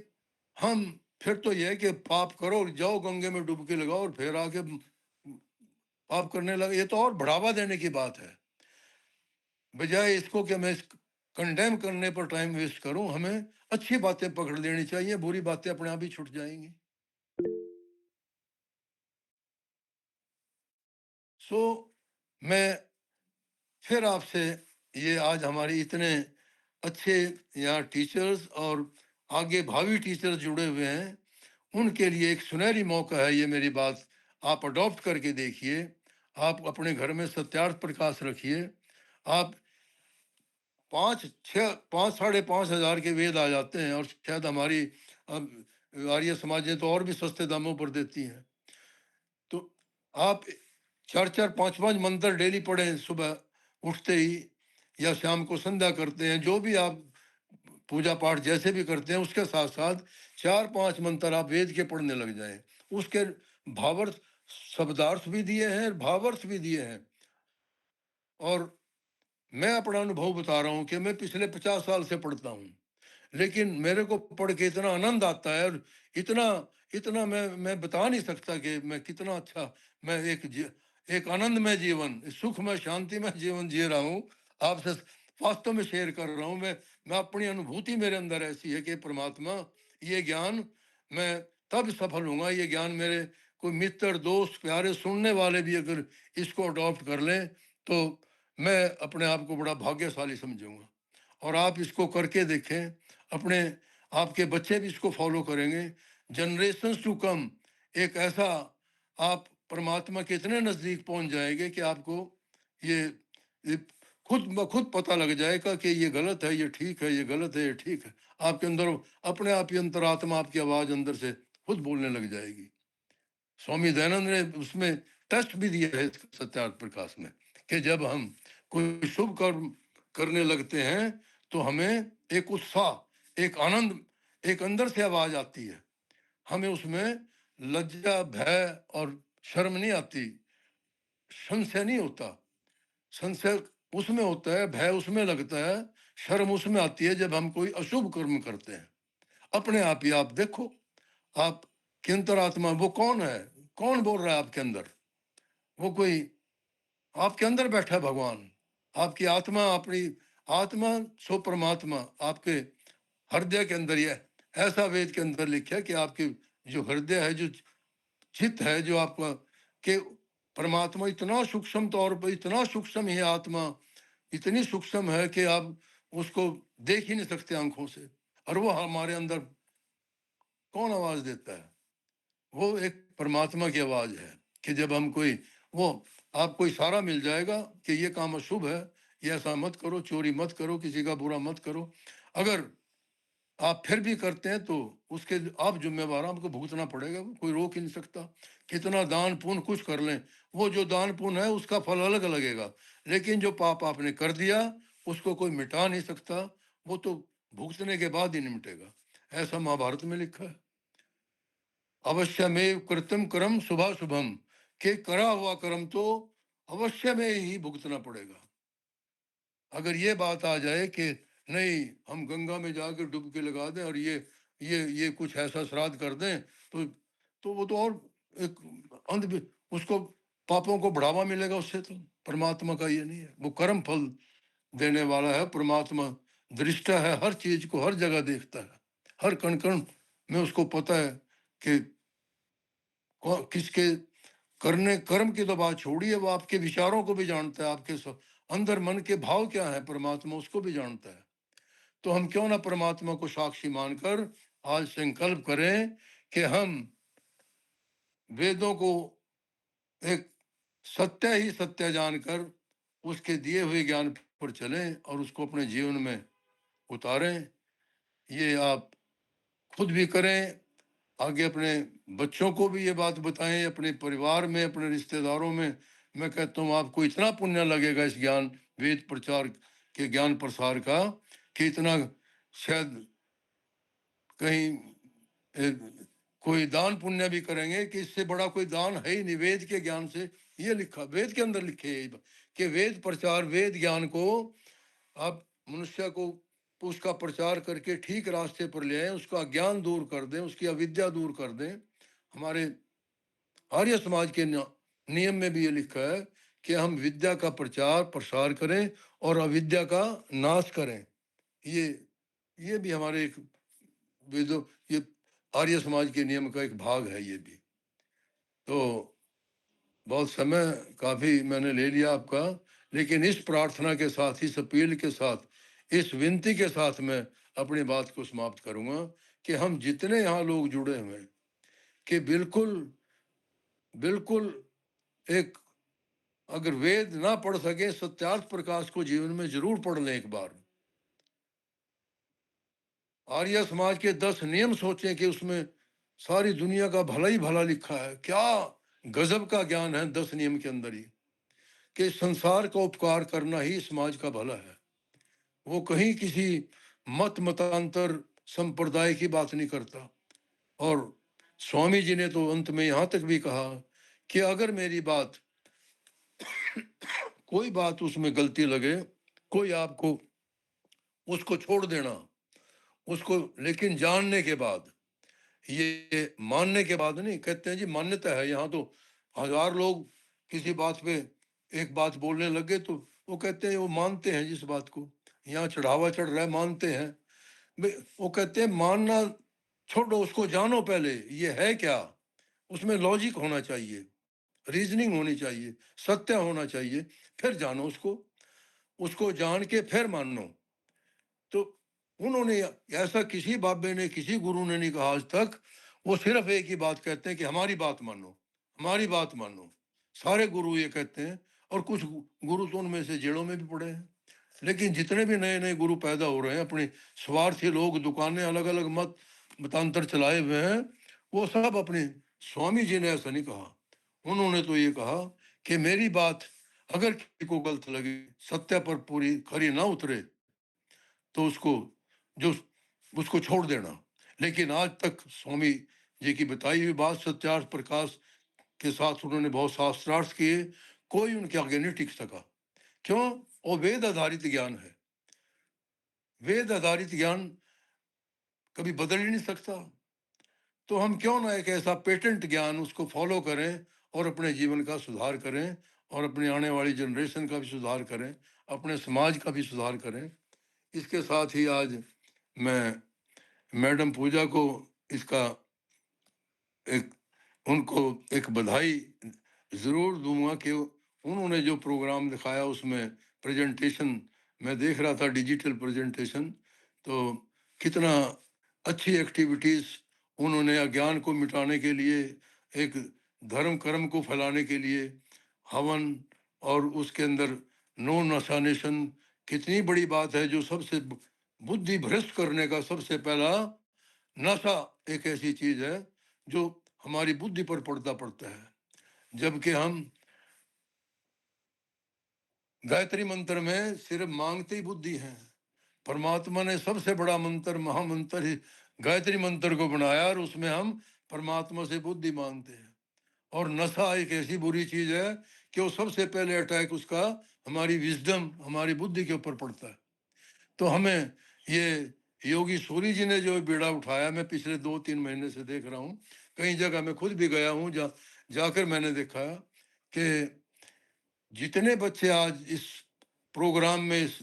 हम फिर तो यह है कि पाप करो, जाओ गंगे में डुबकी लगाओ और फिर आके पाप करने लगे, ये तो और बढ़ावा देने की बात है। बजाय इसको कि मैं कंडेम करने पर टाइम वेस्ट करूं, हमें अच्छी बातें पकड़ लेनी चाहिए, बुरी बातें अपने आप ही छूट जाएंगी। मैं फिर आपसे ये, आज हमारे इतने अच्छे यहाँ टीचर्स और आगे भावी टीचर्स जुड़े हुए हैं, उनके लिए एक सुनहरी मौका है ये मेरी बात आप अडॉप्ट करके देखिए। आप अपने घर में सत्यार्थ प्रकाश रखिए। आप 5,500-5,500 के वेद आ जाते हैं, और शायद हमारी आर्य समाजें तो और भी सस्ते दामों पर देती हैं। तो आप 4-4, 5-5 मंत्र डेली पढ़ें, सुबह उठते ही या शाम को संध्या करते हैं, जो भी आप पूजा पाठ जैसे भी करते हैं, उसके साथ साथ 4-5 मंत्र आप वेद के पढ़ने लग जाएं। उसके भावार्थ, शब्दार्थ भी दिए हैं, भावार्थ भी दिए हैं। और मैं अपना अनुभव बता रहा हूं कि मैं पिछले 50 साल से पढ़ता हूं, लेकिन मेरे को पढ़ के इतना आनंद आता है, और इतना इतना मैं बता नहीं सकता कि मैं कितना अच्छा, मैं एक आनंदमय जीवन, सुखमय शांतिमय जीवन जी रहा हूँ। आपसे वास्तव में शेयर कर रहा हूँ। मैं अपनी अनुभूति मेरे अंदर ऐसी है कि परमात्मा, ये ज्ञान मैं तब सफल होऊंगा, ये ज्ञान मेरे कोई मित्र, दोस्त, प्यारे सुनने वाले भी अगर इसको अडॉप्ट कर लें, तो मैं अपने आप को बड़ा भाग्यशाली समझूंगा। और आप इसको करके देखें, अपने आपके बच्चे भी इसको फॉलो करेंगे, जनरेशंस टू कम, एक ऐसा आप परमात्मा के इतने नजदीक पहुंच जाएंगे कि आपको ये खुद ब खुद पता लग जाएगा कि ये गलत है, ये ठीक है, ये गलत है, ये ठीक है। आपके अंदर अपने आप ही अंतरात्मा, आपकी आवाज अंदर से खुद बोलने लग जाएगी। स्वामी दयानंद ने उसमें टेस्ट भी दिया है सत्यार्थ प्रकाश में, कि जब हम कोई शुभ कर्म करने लगते हैं तो हमें एक उत्साह, एक आनंद, एक अंदर से आवाज आती है। हमें उसमें लज्जा, भय और शर्म नहीं आती, संशय नहीं होता। संशय उसमें होता है, भय उसमें लगता है, शर्म उसमें आती है जब हम कोई अशुभ कर्म करते हैं। अपने आप ही आप देखो, आप के अंतरात्मा वो कौन है, कौन बोल रहा है आपके अंदर? वो कोई आपके अंदर बैठा भगवान, आपकी आत्मा, अपनी आत्मा सो परमात्मा आपके हृदय के अंदर। ही है, ऐसा वेद के अंदर लिखा है कि आपके जो हृदय है, जो चित्त है, जो आपका के परमात्मा इतना सूक्ष्म तौर पर, इतना सूक्ष्म है आत्मा, इतनी सूक्ष्म है कि आप उसको देख ही नहीं सकते आंखों से। और वो हमारे अंदर कौन आवाज देता है? वो एक परमात्मा की आवाज है कि जब हम कोई, वो आपको इशारा मिल जाएगा कि ये काम अशुभ है, ये ऐसा मत करो, चोरी मत करो, किसी का बुरा मत करो। अगर आप फिर भी करते हैं तो उसके आप जिम्मेवार, आपको भुगतना पड़ेगा, कोई रोक ही नहीं सकता। कितना दान पुण्य कुछ कर लें, वो जो दान पुण्य है उसका फल अलग लगेगा, लेकिन जो पाप आपने कर दिया उसको कोई मिटा नहीं सकता, वो तो भुगतने के बाद ही नहीं मिटेगा। ऐसा महाभारत में लिखा है। अवश्यमेव कृतम कर्म शुभा शुभम, के करा हुआ कर्म तो अवश्य में ही भुगतना पड़ेगा। अगर ये बात आ जाए कि नहीं, हम गंगा में जाकर डुबकी लगा दें और ये ये कुछ ऐसा श्राद्ध कर दें तो वो तो और एक उसको पापों को बढ़ावा मिलेगा उससे। तो परमात्मा का ये नहीं है, वो कर्म फल देने वाला है। परमात्मा दृष्टा है, हर चीज को हर जगह देखता है, हर कण कण में उसको पता है कि किसके करने कर्म की तो बात छोड़िए, वो आपके विचारों को भी जानता है, आपके अंदर मन के भाव क्या है परमात्मा उसको भी जानता है। तो हम क्यों ना परमात्मा को साक्षी मानकर आज संकल्प करें कि हम वेदों को एक सत्य ही सत्य जानकर उसके दिए हुए ज्ञान पर चलें और उसको अपने जीवन में उतारें। ये आप खुद भी करें, आगे अपने बच्चों को भी ये बात बताएं, अपने परिवार में, अपने रिश्तेदारों में। मैं कहता हूँ आपको इतना पुण्य लगेगा इस ज्ञान वेद प्रचार के ज्ञान प्रसार का कि इतना शायद कहीं कोई दान पुण्य भी करेंगे कि इससे बड़ा कोई दान है ही नहीं। वेद के ज्ञान से ये लिखा, वेद के अंदर लिखे है कि वेद प्रचार, वेद ज्ञान को आप मनुष्य को उसका प्रचार करके ठीक रास्ते पर ले आए, उसका ज्ञान दूर कर दें, उसकी अविद्या दूर कर दें। हमारे आर्य समाज के नियम में भी ये लिखा है कि हम विद्या का प्रचार प्रसार करें और अविद्या का नाश करें। ये भी हमारे एक वेदों, ये आर्य समाज के नियम का एक भाग है ये भी। तो बहुत समय काफी मैंने ले लिया आपका, लेकिन इस प्रार्थना के साथ, इस अपील के साथ, इस विनती के साथ मैं अपनी बात को समाप्त करूंगा कि हम जितने यहाँ लोग जुड़े हुए हैं कि बिल्कुल एक अगर वेद ना पढ़ सके, सत्यार्थ प्रकाश को जीवन में जरूर पढ़ लें एक बार। आर्य समाज के 10 नियम सोचें कि उसमें सारी दुनिया का भला ही भला लिखा है। क्या गजब का ज्ञान है 10 नियम के अंदर ही, कि संसार का उपकार करना ही समाज का भला है। वो कहीं किसी मतांतर संप्रदाय की बात नहीं करता। और स्वामी जी ने तो अंत में यहाँ तक भी कहा कि अगर मेरी बात कोई बात उसमें गलती लगे, कोई आपको उसको छोड़ देना, उसको लेकिन जानने के बाद, ये मानने के बाद नहीं। कहते हैं जी मान्यता है, यहाँ तो 1000 लोग किसी बात पे एक बात बोलने लगे तो वो कहते हैं वो मानते हैं जिस बात को। यहाँ चढ़ावा चढ़ रहा है, मानते हैं। वो कहते हैं मानना छोड़ो, उसको जानो पहले ये है क्या। उसमें लॉजिक होना चाहिए, रीजनिंग होनी चाहिए, सत्य होना चाहिए, फिर जानो उसको जान के फिर मानो। तो उन्होंने ऐसा किसी बाबे ने, किसी गुरु ने नहीं कहा आज तक। वो सिर्फ एक ही बात कहते हैं कि हमारी बात मानो, हमारी बात मानो। सारे गुरु ये कहते हैं, और कुछ गुरु तो उनमें से जेलों में भी पड़े हैं। लेकिन जितने भी नए नए गुरु पैदा हो रहे हैं, अपने स्वार्थी लोग, दुकानें अलग अलग मतांतर चलाए हुए हैं, वो सब अपने, स्वामी जी ने ऐसा नहीं कहा। उन्होंने तो ये कहा कि मेरी बात अगर किसी को गलत लगे, सत्य पर पूरी खरी ना उतरे, तो उसको छोड़ देना। लेकिन आज तक स्वामी जी की बताई हुई बात सत्यार्थ प्रकाश के साथ उन्होंने बहुत शास्त्रार्थ किए, कोई उनके आगे नहीं टिक सका। क्यों? वो वेद आधारित ज्ञान है। वेद आधारित ज्ञान कभी बदल ही नहीं सकता। तो हम क्यों ना एक ऐसा पेटेंट ज्ञान उसको फॉलो करें और अपने जीवन का सुधार करें, और अपनी आने वाली जनरेशन का भी सुधार करें, अपने समाज का भी सुधार करें। इसके साथ ही आज मैं मैडम पूजा को उनको एक बधाई जरूर दूंगा कि उन्होंने जो प्रोग्राम दिखाया उसमें प्रेजेंटेशन मैं देख रहा था, डिजिटल प्रेजेंटेशन, तो कितना अच्छी एक्टिविटीज उन्होंने अज्ञान को मिटाने के लिए, एक धर्म कर्म को फैलाने के लिए हवन, और उसके अंदर नो नशानेशन, कितनी बड़ी बात है। जो सबसे बुद्धि भ्रष्ट करने का सबसे पहला नशा एक ऐसी चीज है जो हमारी बुद्धि पर पड़ता है। जबकि हम गायत्री मंत्र में सिर्फ मांगते ही बुद्धि है। परमात्मा ने सबसे बड़ा मंत्र, महामंत्र ही गायत्री मंत्र को बनाया, और उसमें हम परमात्मा से बुद्धि मांगते हैं। और नशा एक ऐसी बुरी चीज है कि वो सबसे पहले अटैक उसका हमारी विजडम, हमारी बुद्धि के ऊपर पड़ता है। तो हमें ये योगी सूरी जी ने जो बीड़ा उठाया, मैं पिछले 2-3 महीने से देख रहा हूँ, कई जगह मैं खुद भी गया हूँ, जाकर मैंने देखा कि जितने बच्चे आज इस प्रोग्राम में, इस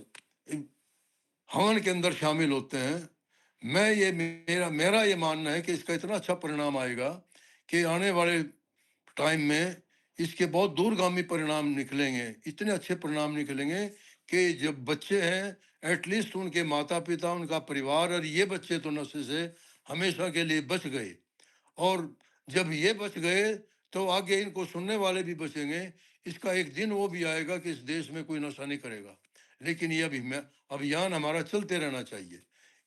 हवन के अंदर शामिल होते हैं, मेरा ये मानना है कि इसका इतना अच्छा परिणाम आएगा कि आने वाले टाइम में इसके बहुत दूरगामी परिणाम निकलेंगे, इतने अच्छे परिणाम निकलेंगे कि जब बच्चे हैं, एटलीस्ट उनके माता पिता, उनका परिवार और ये बच्चे तो नशे से हमेशा के लिए बच गए, और जब ये बच गए तो आगे इनको सुनने वाले भी बचेंगे। इसका एक दिन वो भी आएगा कि इस देश में कोई नशा नहीं करेगा, लेकिन ये अभियान हमारा चलते रहना चाहिए।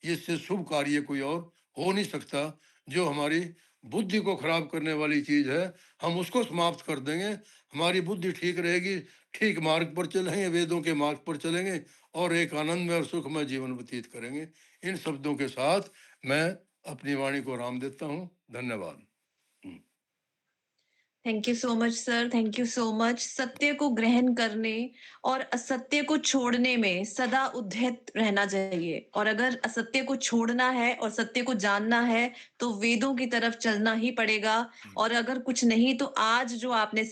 इससे शुभ कार्य कोई और हो नहीं सकता। जो हमारी बुद्धि को खराब करने वाली चीज है, हम उसको समाप्त कर देंगे, हमारी बुद्धि ठीक रहेगी, ठीक मार्ग पर चलेंगे, वेदों के मार्ग पर चलेंगे और एक आनंदमय और सुखमय जीवन व्यतीत करेंगे। इन शब्दों के साथ मैं अपनी वाणी को राम देता हूँ। धन्यवाद। Thank you so much sir, thank you so much. सत्य को ग्रहण करने और असत्य को छोड़ने में सदा उद्यत रहना चाहिए, और अगर असत्य को छोड़ना है और सत्य को जानना है तो वेदों की तरफ चलना ही पड़ेगा। और अगर कुछ नहीं तो आज जो आपने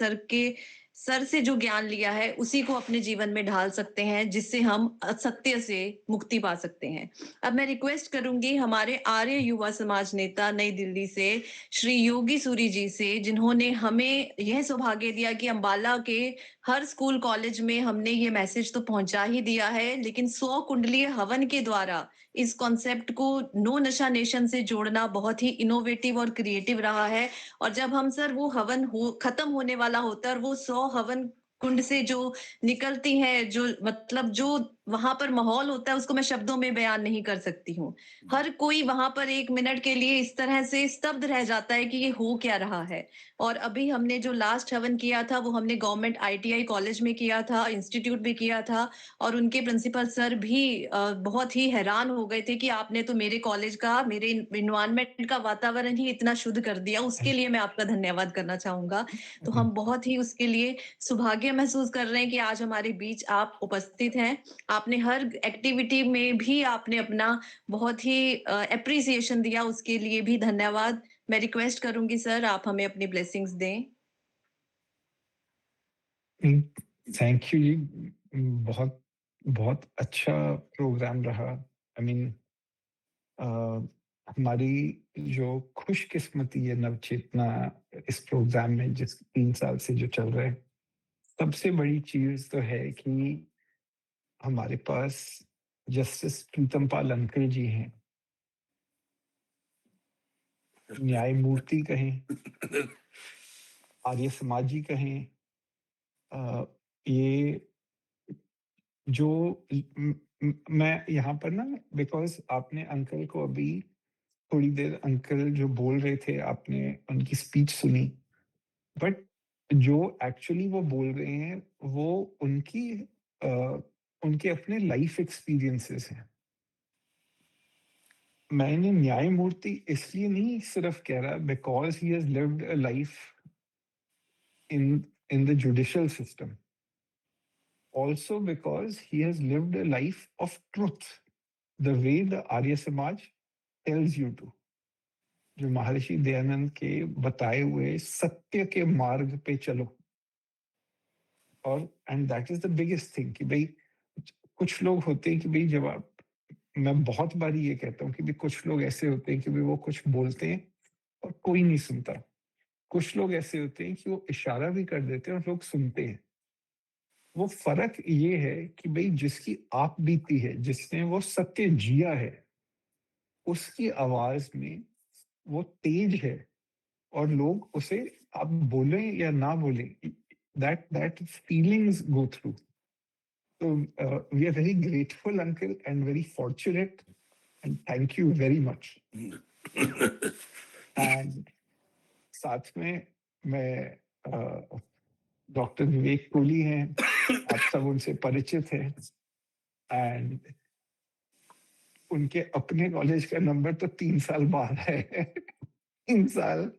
सर से जो ज्ञान लिया है उसी को अपने जीवन में ढाल सकते हैं, जिससे हम असत्य से मुक्ति पा सकते हैं। अब मैं रिक्वेस्ट करूंगी हमारे आर्य युवा समाज नेता नई दिल्ली से श्री योगी सूरी जी से, जिन्होंने हमें यह सौभाग्य दिया कि अंबाला के हर स्कूल कॉलेज में हमने ये मैसेज तो पहुंचा ही दिया है, लेकिन 100 कुंडलीय हवन के द्वारा इस कॉन्सेप्ट को नो नशा नेशन से जोड़ना बहुत ही इनोवेटिव और क्रिएटिव रहा है। और जब हम सर वो हवन खत्म होने वाला होता है और वो 100 हवन कुंड से जो निकलती है, जो मतलब जो वहां पर माहौल होता है, उसको मैं शब्दों में बयान नहीं कर सकती हूँ। हर कोई वहां पर 1 मिनट के लिए इस तरह से स्तब्ध रह जाता है कि ये हो क्या रहा है। और अभी हमने जो लास्ट हवन किया था वो हमने गवर्नमेंट ITI कॉलेज में किया था, इंस्टीट्यूट में किया था, और उनके प्रिंसिपल सर भी बहुत ही हैरान हो गए थे कि आपने तो मेरे कॉलेज का, मेरे इन्वायरमेंट का वातावरण ही इतना शुद्ध कर दिया। उसके लिए मैं आपका धन्यवाद करना चाहूंगा। तो हम बहुत ही उसके लिए सौभाग्य महसूस कर रहे हैं कि आज हमारे बीच आप उपस्थित हैं। आपने हर एक्टिविटी में भी आपने अपना बहुत ही एप्रिसिएशन दिया, उसके लिए भी धन्यवाद। मैं रिक्वेस्ट करूंगी सर आप हमें अपनी ब्लेसिंग्स दें। थैंक यू जी, बहुत बहुत अच्छा प्रोग्राम रहा। आई मीन हमारी जो खुशकिस्मती है नवचेतना इस प्रोग्राम में, जिस 3 साल से जो चल रहे हैं, सबसे बड़ी चीज तो है कि हमारे पास जस्टिस प्रीतम पाल अंकल जी हैं, न्यायमूर्ति कहें, आर्य समाजी कहें, ये जो मैं यहाँ पर ना, बिकॉज आपने अंकल को अभी थोड़ी देर अंकल जो बोल रहे थे, आपने उनकी स्पीच सुनी, बट जो एक्चुअली वो बोल रहे हैं वो उनके अपने लाइफ एक्सपीरियंसेस हैं। मैंने न्यायमूर्ति इसलिए नहीं सिर्फ कह रहा because he has lived a life in the judicial system, also because he has lived a life of truth, the way the Arya Samaj tells you to. जो महर्षि दयानंद के बताए हुए सत्य के मार्ग पे चलो। और and that is the biggest thing कि भाई कुछ लोग होते हैं कि भाई जब आप, मैं बहुत बार ये कहता हूँ कि भाई कुछ लोग ऐसे होते हैं कि भाई वो कुछ बोलते हैं और कोई नहीं सुनता। कुछ लोग ऐसे होते हैं कि वो इशारा भी कर देते हैं और लोग सुनते हैं। वो फर्क ये है कि भाई जिसकी आप बीती है, जिसने वो सत्य जिया है, उसकी आवाज में वो तेज है और लोग उसे आप बोले या ना बोले, that feelings go through. So we are very grateful uncle and very fortunate and thank you very much. And साथ में मैं डॉक्टर विवेक कोहली हैं, आप सब उनसे परिचित हैं, एंड उनके अपने कॉलेज का नंबर तो 3 साल बाद है। 3 साल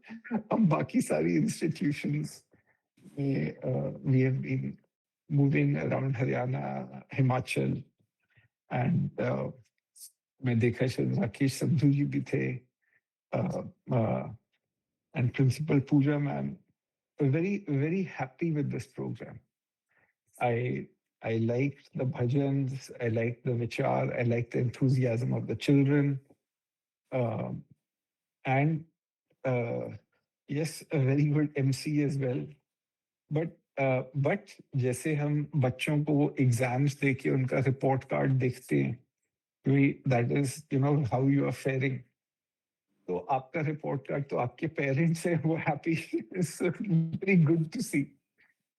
हम बाकी सारी इंस्टीट्यूशंस में we have been moving around Haryana, Himachal, and मैं देखा शायद राकेश संधू जी भी थे and principal Puja ma'am. Very happy with this program. I liked the bhajans, I liked the vichar, I liked the enthusiasm of the children, and yes, a very good MC as well. But जैसे हम बच्चों को वो exams दे के उनका report card देखते हैं, that is, how you are faring. तो आपका रिपोर्ट कार्ड तो आपके पेरेंट्स हैं, वो happy. It's very good to see.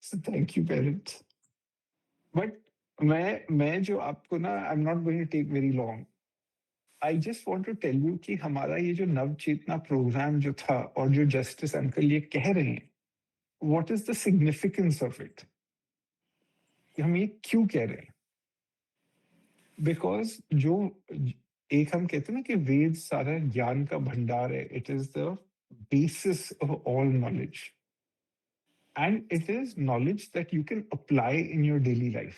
So thank you parents. But मैं जो आपको ना, I am not going to take very long. I just want to tell you कि हमारा ये जो नव चेतना प्रोग्राम जो था और जो जस्टिस अंकल ये कह रहे हैं, what is the significance of it? हम ये क्यों कह रहे हैं? बिकॉज जो एक हम कहते हैं ना कि वेद सारा ज्ञान का भंडार है. It is the basis of all knowledge, and it is knowledge that you can apply in your daily life.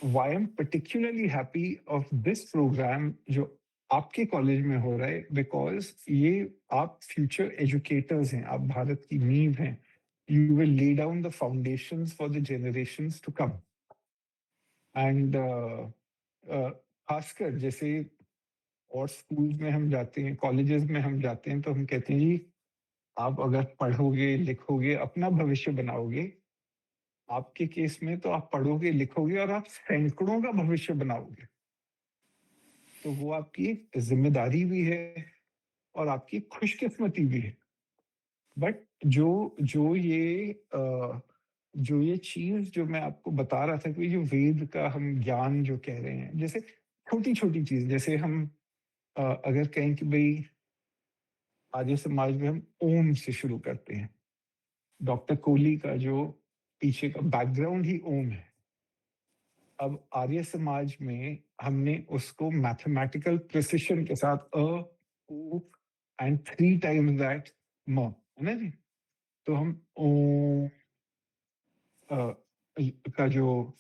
Why I am particularly happy of this programme जो आपके कॉलेज में हो रहा है, बिकॉज ये आप फ्यूचर एजुकेटर्स हैं, आप भारत की नींव हैं. You will lay down the foundations for the generations to come. And खासकर जैसे और स्कूल में हम जाते हैं, कॉलेजेस में हम जाते हैं, तो हम कहते हैं जी आप अगर पढ़ोगे लिखोगे अपना भविष्य बनाओगे. आपके केस में तो आप पढ़ोगे लिखोगे और आप सैकड़ों का भविष्य बनाओगे. तो वो आपकी जिम्मेदारी भी है और आपकी खुशकिस्मती भी है. बट जो ये चीज जो मैं आपको बता रहा था कि जो वेद का हम ज्ञान जो कह रहे हैं, जैसे छोटी छोटी चीज, जैसे हम अगर कहें कि भाई आर्य समाज में हम ओम से शुरू करते हैं. डॉक्टर कोहली का जो पीछे का बैकग्राउंड ही ओम है. अब आर्य समाज में हमने उसको मैथमेटिकल प्रिसिशन के साथ ओ एंड 3 times दैट म, है ना जी. तो हम ओम का जो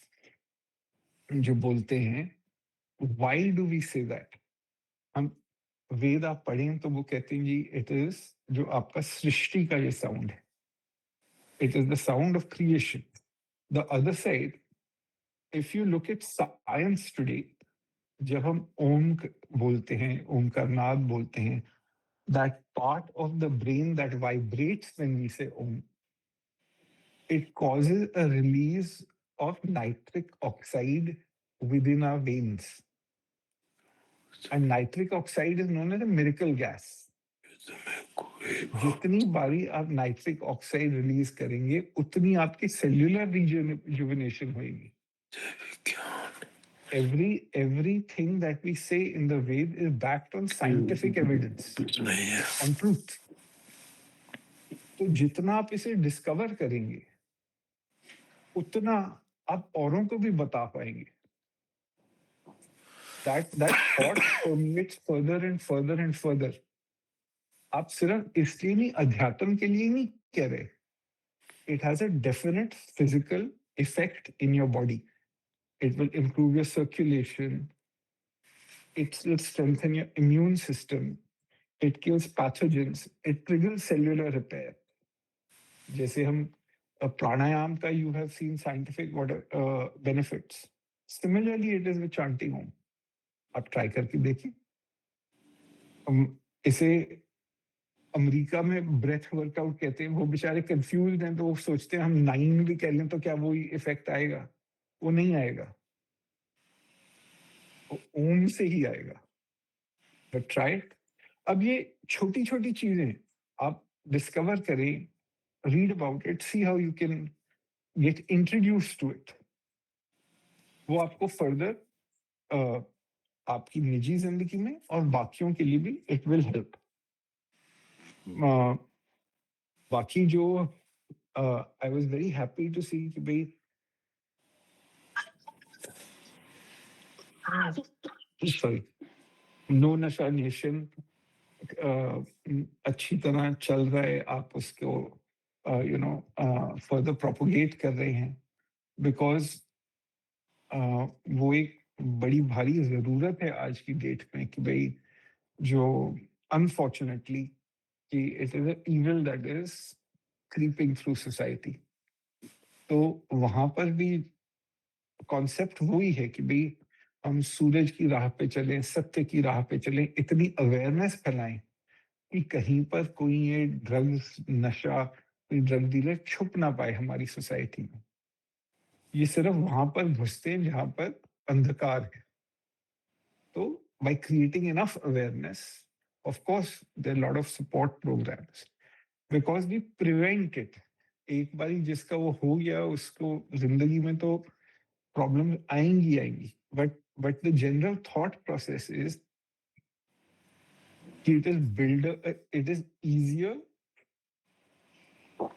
बोलते हैं, why do we say that? हम वेद आप पढ़ें तो वो कहते हैं जी इट इज जो आपका सृष्टि का ये साउंड है. It is the sound of creation. The other side, if you look at science today, जब हम ओम बोलते हैं, ओमकार नाद बोलते हैं, that part of the brain that vibrates when we say Om, it causes a release of nitric oxide within our veins. And nitric oxide is known as a miracle gas. जितनी बारी आप नाइट्रिक ऑक्साइड रिलीज करेंगे उतनी आपकी cellular rejuvenation होगी. Everything that we say in the Ved is backed on scientific evidence, on truth. तो जितना आप इसे डिस्कवर करेंगे उतना आप औरों को भी बता पाएंगे. That thought permeates further and further and further. आप सिर्फ इसलिए नहीं, अध्यात्म के लिए नहीं कह रहे. It has a definite physical effect in your body. It will improve your circulation. It will strengthen your immune system. It kills pathogens. It triggers cellular repair. जैसे हम pranayam ka you have seen scientific benefits. Similarly, it is with chanting Om. आप try करके देखिए. इसे America में breath workout कहते हैं. वो बेचारे कंफ्यूज हैं, तो वो सोचते हैं हम 9 भी कह लें तो क्या वो इफेक्ट आएगा? वो नहीं आएगा, वो ओम से ही आएगा. But try. अब ये छोटी छोटी चीजें आप डिस्कवर करें, read about it, see how you can get introduced to it. वो आपको फर्दर आपकी निजी जिंदगी में और बाकियों के लिए भी it will help. बाकी जो I was very happy to see कि भाई sorry, नो नशा नेशन अच्छी तरह चल रहा है. आप उसको फर्दर प्रोपोगेट कर रहे हैं, बिकॉज वो एक बड़ी भारी जरूरत है आज की डेट में कि भाई जो अनफॉर्चुनेटली कि it is evil that is creeping through society. तो वहां पर भी कॉन्सेप्ट वही है कि भाई हम सूरज की राह पे चलें, सत्य की राह पे चलें, इतनी अवेयरनेस फैलाएं कि कहीं पर कोई ये ड्रग्स, नशा, कोई ड्रग डीलर छुप ना पाए हमारी सोसाइटी में। ये सिर्फ वहां पर घुसते हैं जहां पर अंधकार है। तो by creating enough awareness, of course there lot of support programmes, because we prevent it. एक बार जिसका वो हो गया उसको जिंदगी में तो प्रॉब्लम आएंगी, but the general thought process is it is easier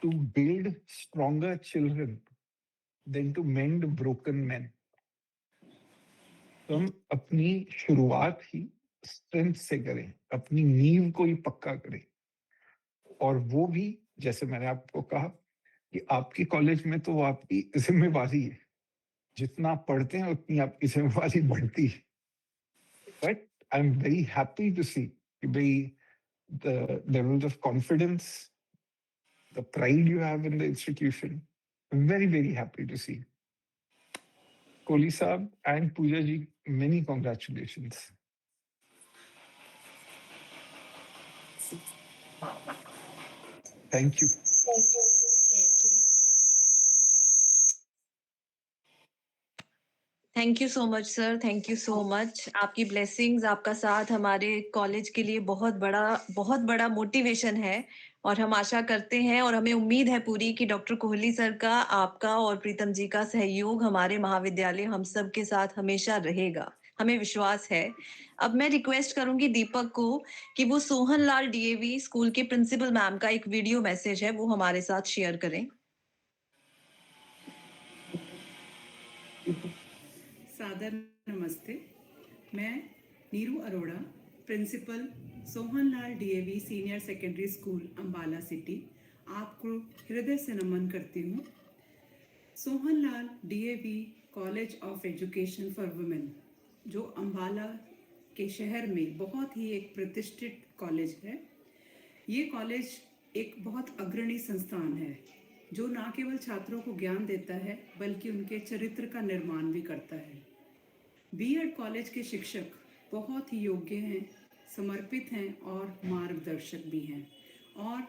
to build stronger children than to mend broken men. तो हम अपनी शुरुआत ही स्ट्रेंथ से करें, अपनी नींव को ही पक्का करें। और वो भी जैसे मैंने आपको कहा कि आपकी कॉलेज में तो आपकी जिम्मेवारी है, जितना आप पढ़ते हैं उतनी आपकी जिम्मेवारी बढ़ती है। But I am very happy to see कि भाई the levels of confidence, the pride you have in the institution. I'm very, very happy to see. Kohli Saab and Pooja ji, many congratulations. Thank you. Thank you so much sir, thank you so much. आपकी blessings, आपका साथ हमारे college के लिए बहुत बड़ा motivation है। और हम आशा करते हैं और हमें उम्मीद है पूरी कि डॉक्टर कोहली सर का, आपका और प्रीतम जी का सहयोग हमारे महाविद्यालय हम सब के साथ हमेशा रहेगा, हमें विश्वास है। अब मैं रिक्वेस्ट करूंगी दीपक को कि वो सोहन लाल डीएवी स्कूल के प्रिंसिपल मैम का एक वीडियो मैसेज है वो हमारे साथ शेयर करें। सादर नमस्ते। मैं Neeru Arora, principal Sohan Lal DAV senior secondary school Ambala city, आपको हृदय से नमन करती हूँ। Sohan Lal DAV college of education for women, जो अंबाला के शहर में बहुत ही एक प्रतिष्ठित कॉलेज है। ये कॉलेज एक बहुत अग्रणी संस्थान है जो न केवल छात्रों को ज्ञान देता है बल्कि उनके चरित्र का निर्माण भी करता है। बीएड कॉलेज के शिक्षक बहुत ही योग्य हैं, समर्पित हैं और मार्गदर्शक भी हैं। और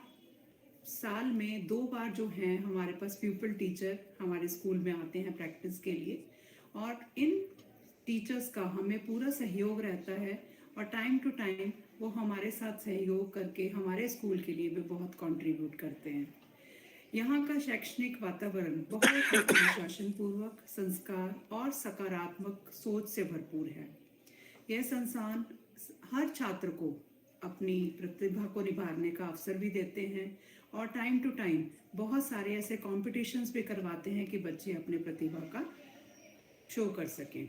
साल में 2 बार जो हैं हमारे पास प्यूपल टीचर हमारे स्कूल में आते हैं प्रैक्टिस के लिए, और इन टीचर्स का हमें पूरा सहयोग रहता है और टाइम टू टाइम वो हमारे साथ सहयोग करके हमारे स्कूल के लिए भी बहुत कंट्रीब्यूट करते हैं। यहाँ का शैक्षणिक वातावरण बहुत अनुशासनपूर्वक, संस्कार और सकारात्मक सोच से भरपूर है। यह संस्थान हर छात्र को अपनी प्रतिभा को निभाने का अवसर भी देते हैं और टाइम टू टाइम बहुत सारे ऐसे कॉम्पिटिशन्स भी करवाते हैं कि बच्चे अपने प्रतिभा का शो कर सकें।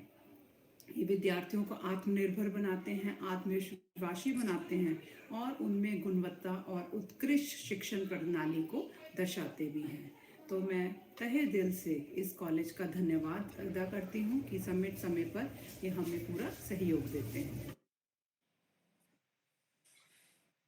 ये विद्यार्थियों को आत्मनिर्भर बनाते हैं, आत्मविश्वासी बनाते हैं और उनमें गुणवत्ता और उत्कृष्ट शिक्षण प्रणाली को दर्शाते भी हैं। तो मैं तहे दिल से इस कॉलेज का धन्यवाद अदा करती हूँ कि समय पर ये हमें पूरा सहयोग देते हैं।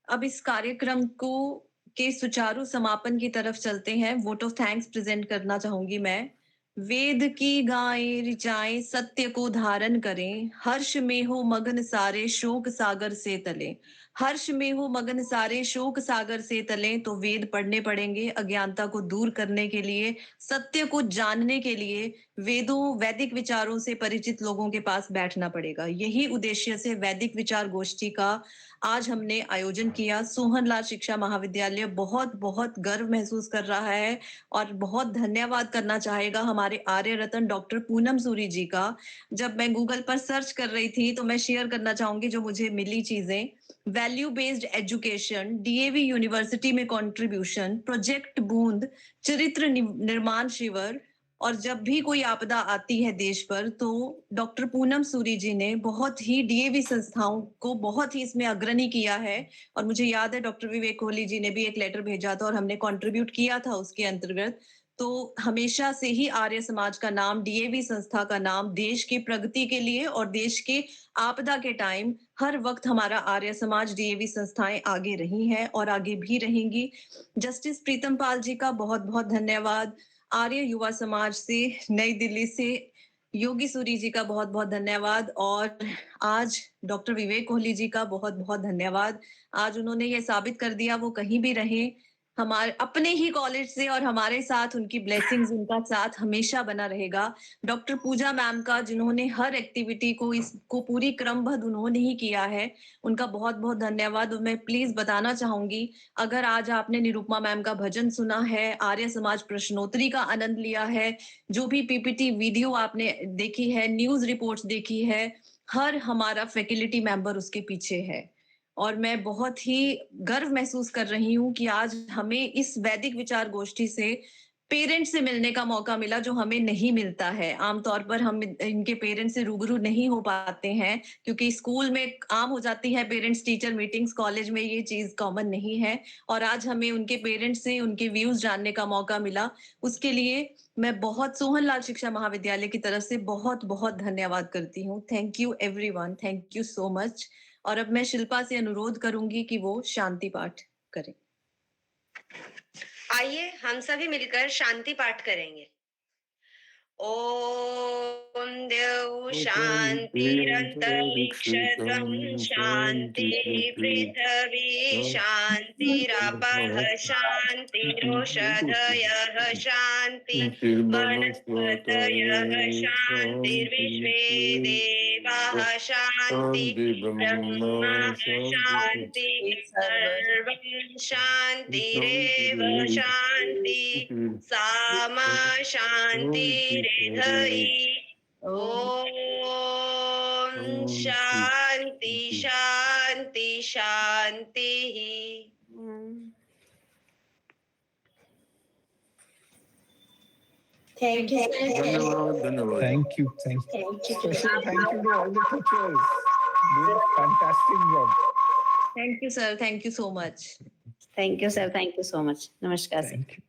अब इस कार्यक्रम को के सुचारू समापन की तरफ चलते हैं। वोट ऑफ थैंक्स प्रेजेंट करना चाहूंगी मैं। वेद की गाएं ऋचाएं सत्य को धारण करें, हर्ष में हो मगन सारे शोक सागर से तले। हर्ष में हो मगन सारे शोक सागर से तले, तो वेद पढ़ने पड़ेंगे अज्ञानता को दूर करने के लिए, सत्य को जानने के लिए वेदों वैदिक विचारों से परिचित लोगों के पास बैठना पड़ेगा। यही उद्देश्य से वैदिक विचार गोष्ठी का आज हमने आयोजन किया। सोहन लाल शिक्षा महाविद्यालय बहुत बहुत गर्व महसूस कर रहा है और बहुत धन्यवाद करना चाहेगा हमारे आर्य रत्न डॉक्टर पूनम सूरी जी का। जब मैं गूगल पर सर्च कर रही थी तो मैं शेयर करना चाहूंगी जो मुझे मिली चीजें। Value based education, DAV university में कंट्रीब्यूशन, प्रोजेक्ट बूंद, चरित्र निर्माण शिविर, और जब भी कोई आपदा आती है देश पर तो डॉक्टर पूनम सूरी जी ने बहुत ही डीएवी संस्थाओं को बहुत ही इसमें अग्रणी किया है। और मुझे याद है डॉक्टर विवेक कोहली जी ने भी एक लेटर भेजा था और हमने कंट्रीब्यूट किया था उसके अंतर्गत। तो हमेशा से ही आर्य समाज का नाम, डीएवी संस्था का नाम देश की प्रगति के लिए और देश के आपदा के टाइम हर वक्त हमारा आर्य समाज डीएवी संस्थाएं आगे रही हैं और आगे भी रहेंगी। जस्टिस प्रीतम पाल जी का बहुत बहुत धन्यवाद। आर्य युवा समाज से नई दिल्ली से योगी सूरी जी का बहुत बहुत धन्यवाद और आज डॉक्टर विवेक कोहली जी का बहुत बहुत धन्यवाद। आज उन्होंने ये साबित कर दिया, वो कहीं भी रहे हमारे अपने ही कॉलेज से और हमारे साथ उनकी ब्लेसिंग्स, उनका साथ हमेशा बना रहेगा। डॉक्टर पूजा मैम का, जिन्होंने हर एक्टिविटी को इसको पूरी क्रमबद्ध उन्होंने ही किया है, उनका बहुत बहुत धन्यवाद। और मैं प्लीज बताना चाहूंगी, अगर आज आपने निरुपमा मैम का भजन सुना है, आर्य समाज प्रश्नोत्तरी का आनंद लिया है, जो भी पीपीटी वीडियो आपने देखी है, न्यूज रिपोर्ट्स देखी है, हर हमारा फैकल्टी मेंबर उसके पीछे है। और मैं बहुत ही गर्व महसूस कर रही हूँ कि आज हमें इस वैदिक विचार गोष्ठी से पेरेंट्स से मिलने का मौका मिला, जो हमें नहीं मिलता है। आमतौर पर हम इनके पेरेंट्स से रूबरू नहीं हो पाते हैं, क्योंकि स्कूल में आम हो जाती है पेरेंट्स टीचर मीटिंग्स, कॉलेज में ये चीज कॉमन नहीं है। और आज हमें उनके पेरेंट्स से उनके व्यूज जानने का मौका मिला, उसके लिए मैं बहुत सोहनलाल शिक्षा महाविद्यालय की तरफ से बहुत बहुत धन्यवाद करती हूँ। Thank you everyone, thank you so much. और अब मैं शिल्पा से अनुरोध करूंगी कि वो शांति पाठ करें। आइए हम सभी मिलकर शांति पाठ करेंगे। ओम द्यौ शांतिरन्तरिक्षं शांति पृथ्वी शांतिरापः शांतिरोषधयः शांति वनस्पतयः शांतिर्विश्वे देवाः शांति ब्रह्मा शांति सर्वं शांतिरेव शांति सामा शांतिरेधि। ओम शांति शांति शांति। Thank you. धन्यवाद। Thank you. Special thank you to all the teachers. Doing a fantastic job. Thank you, sir. Thank you so much. Thank you, sir. Thank you so much. Namaskar, sir. Thank you.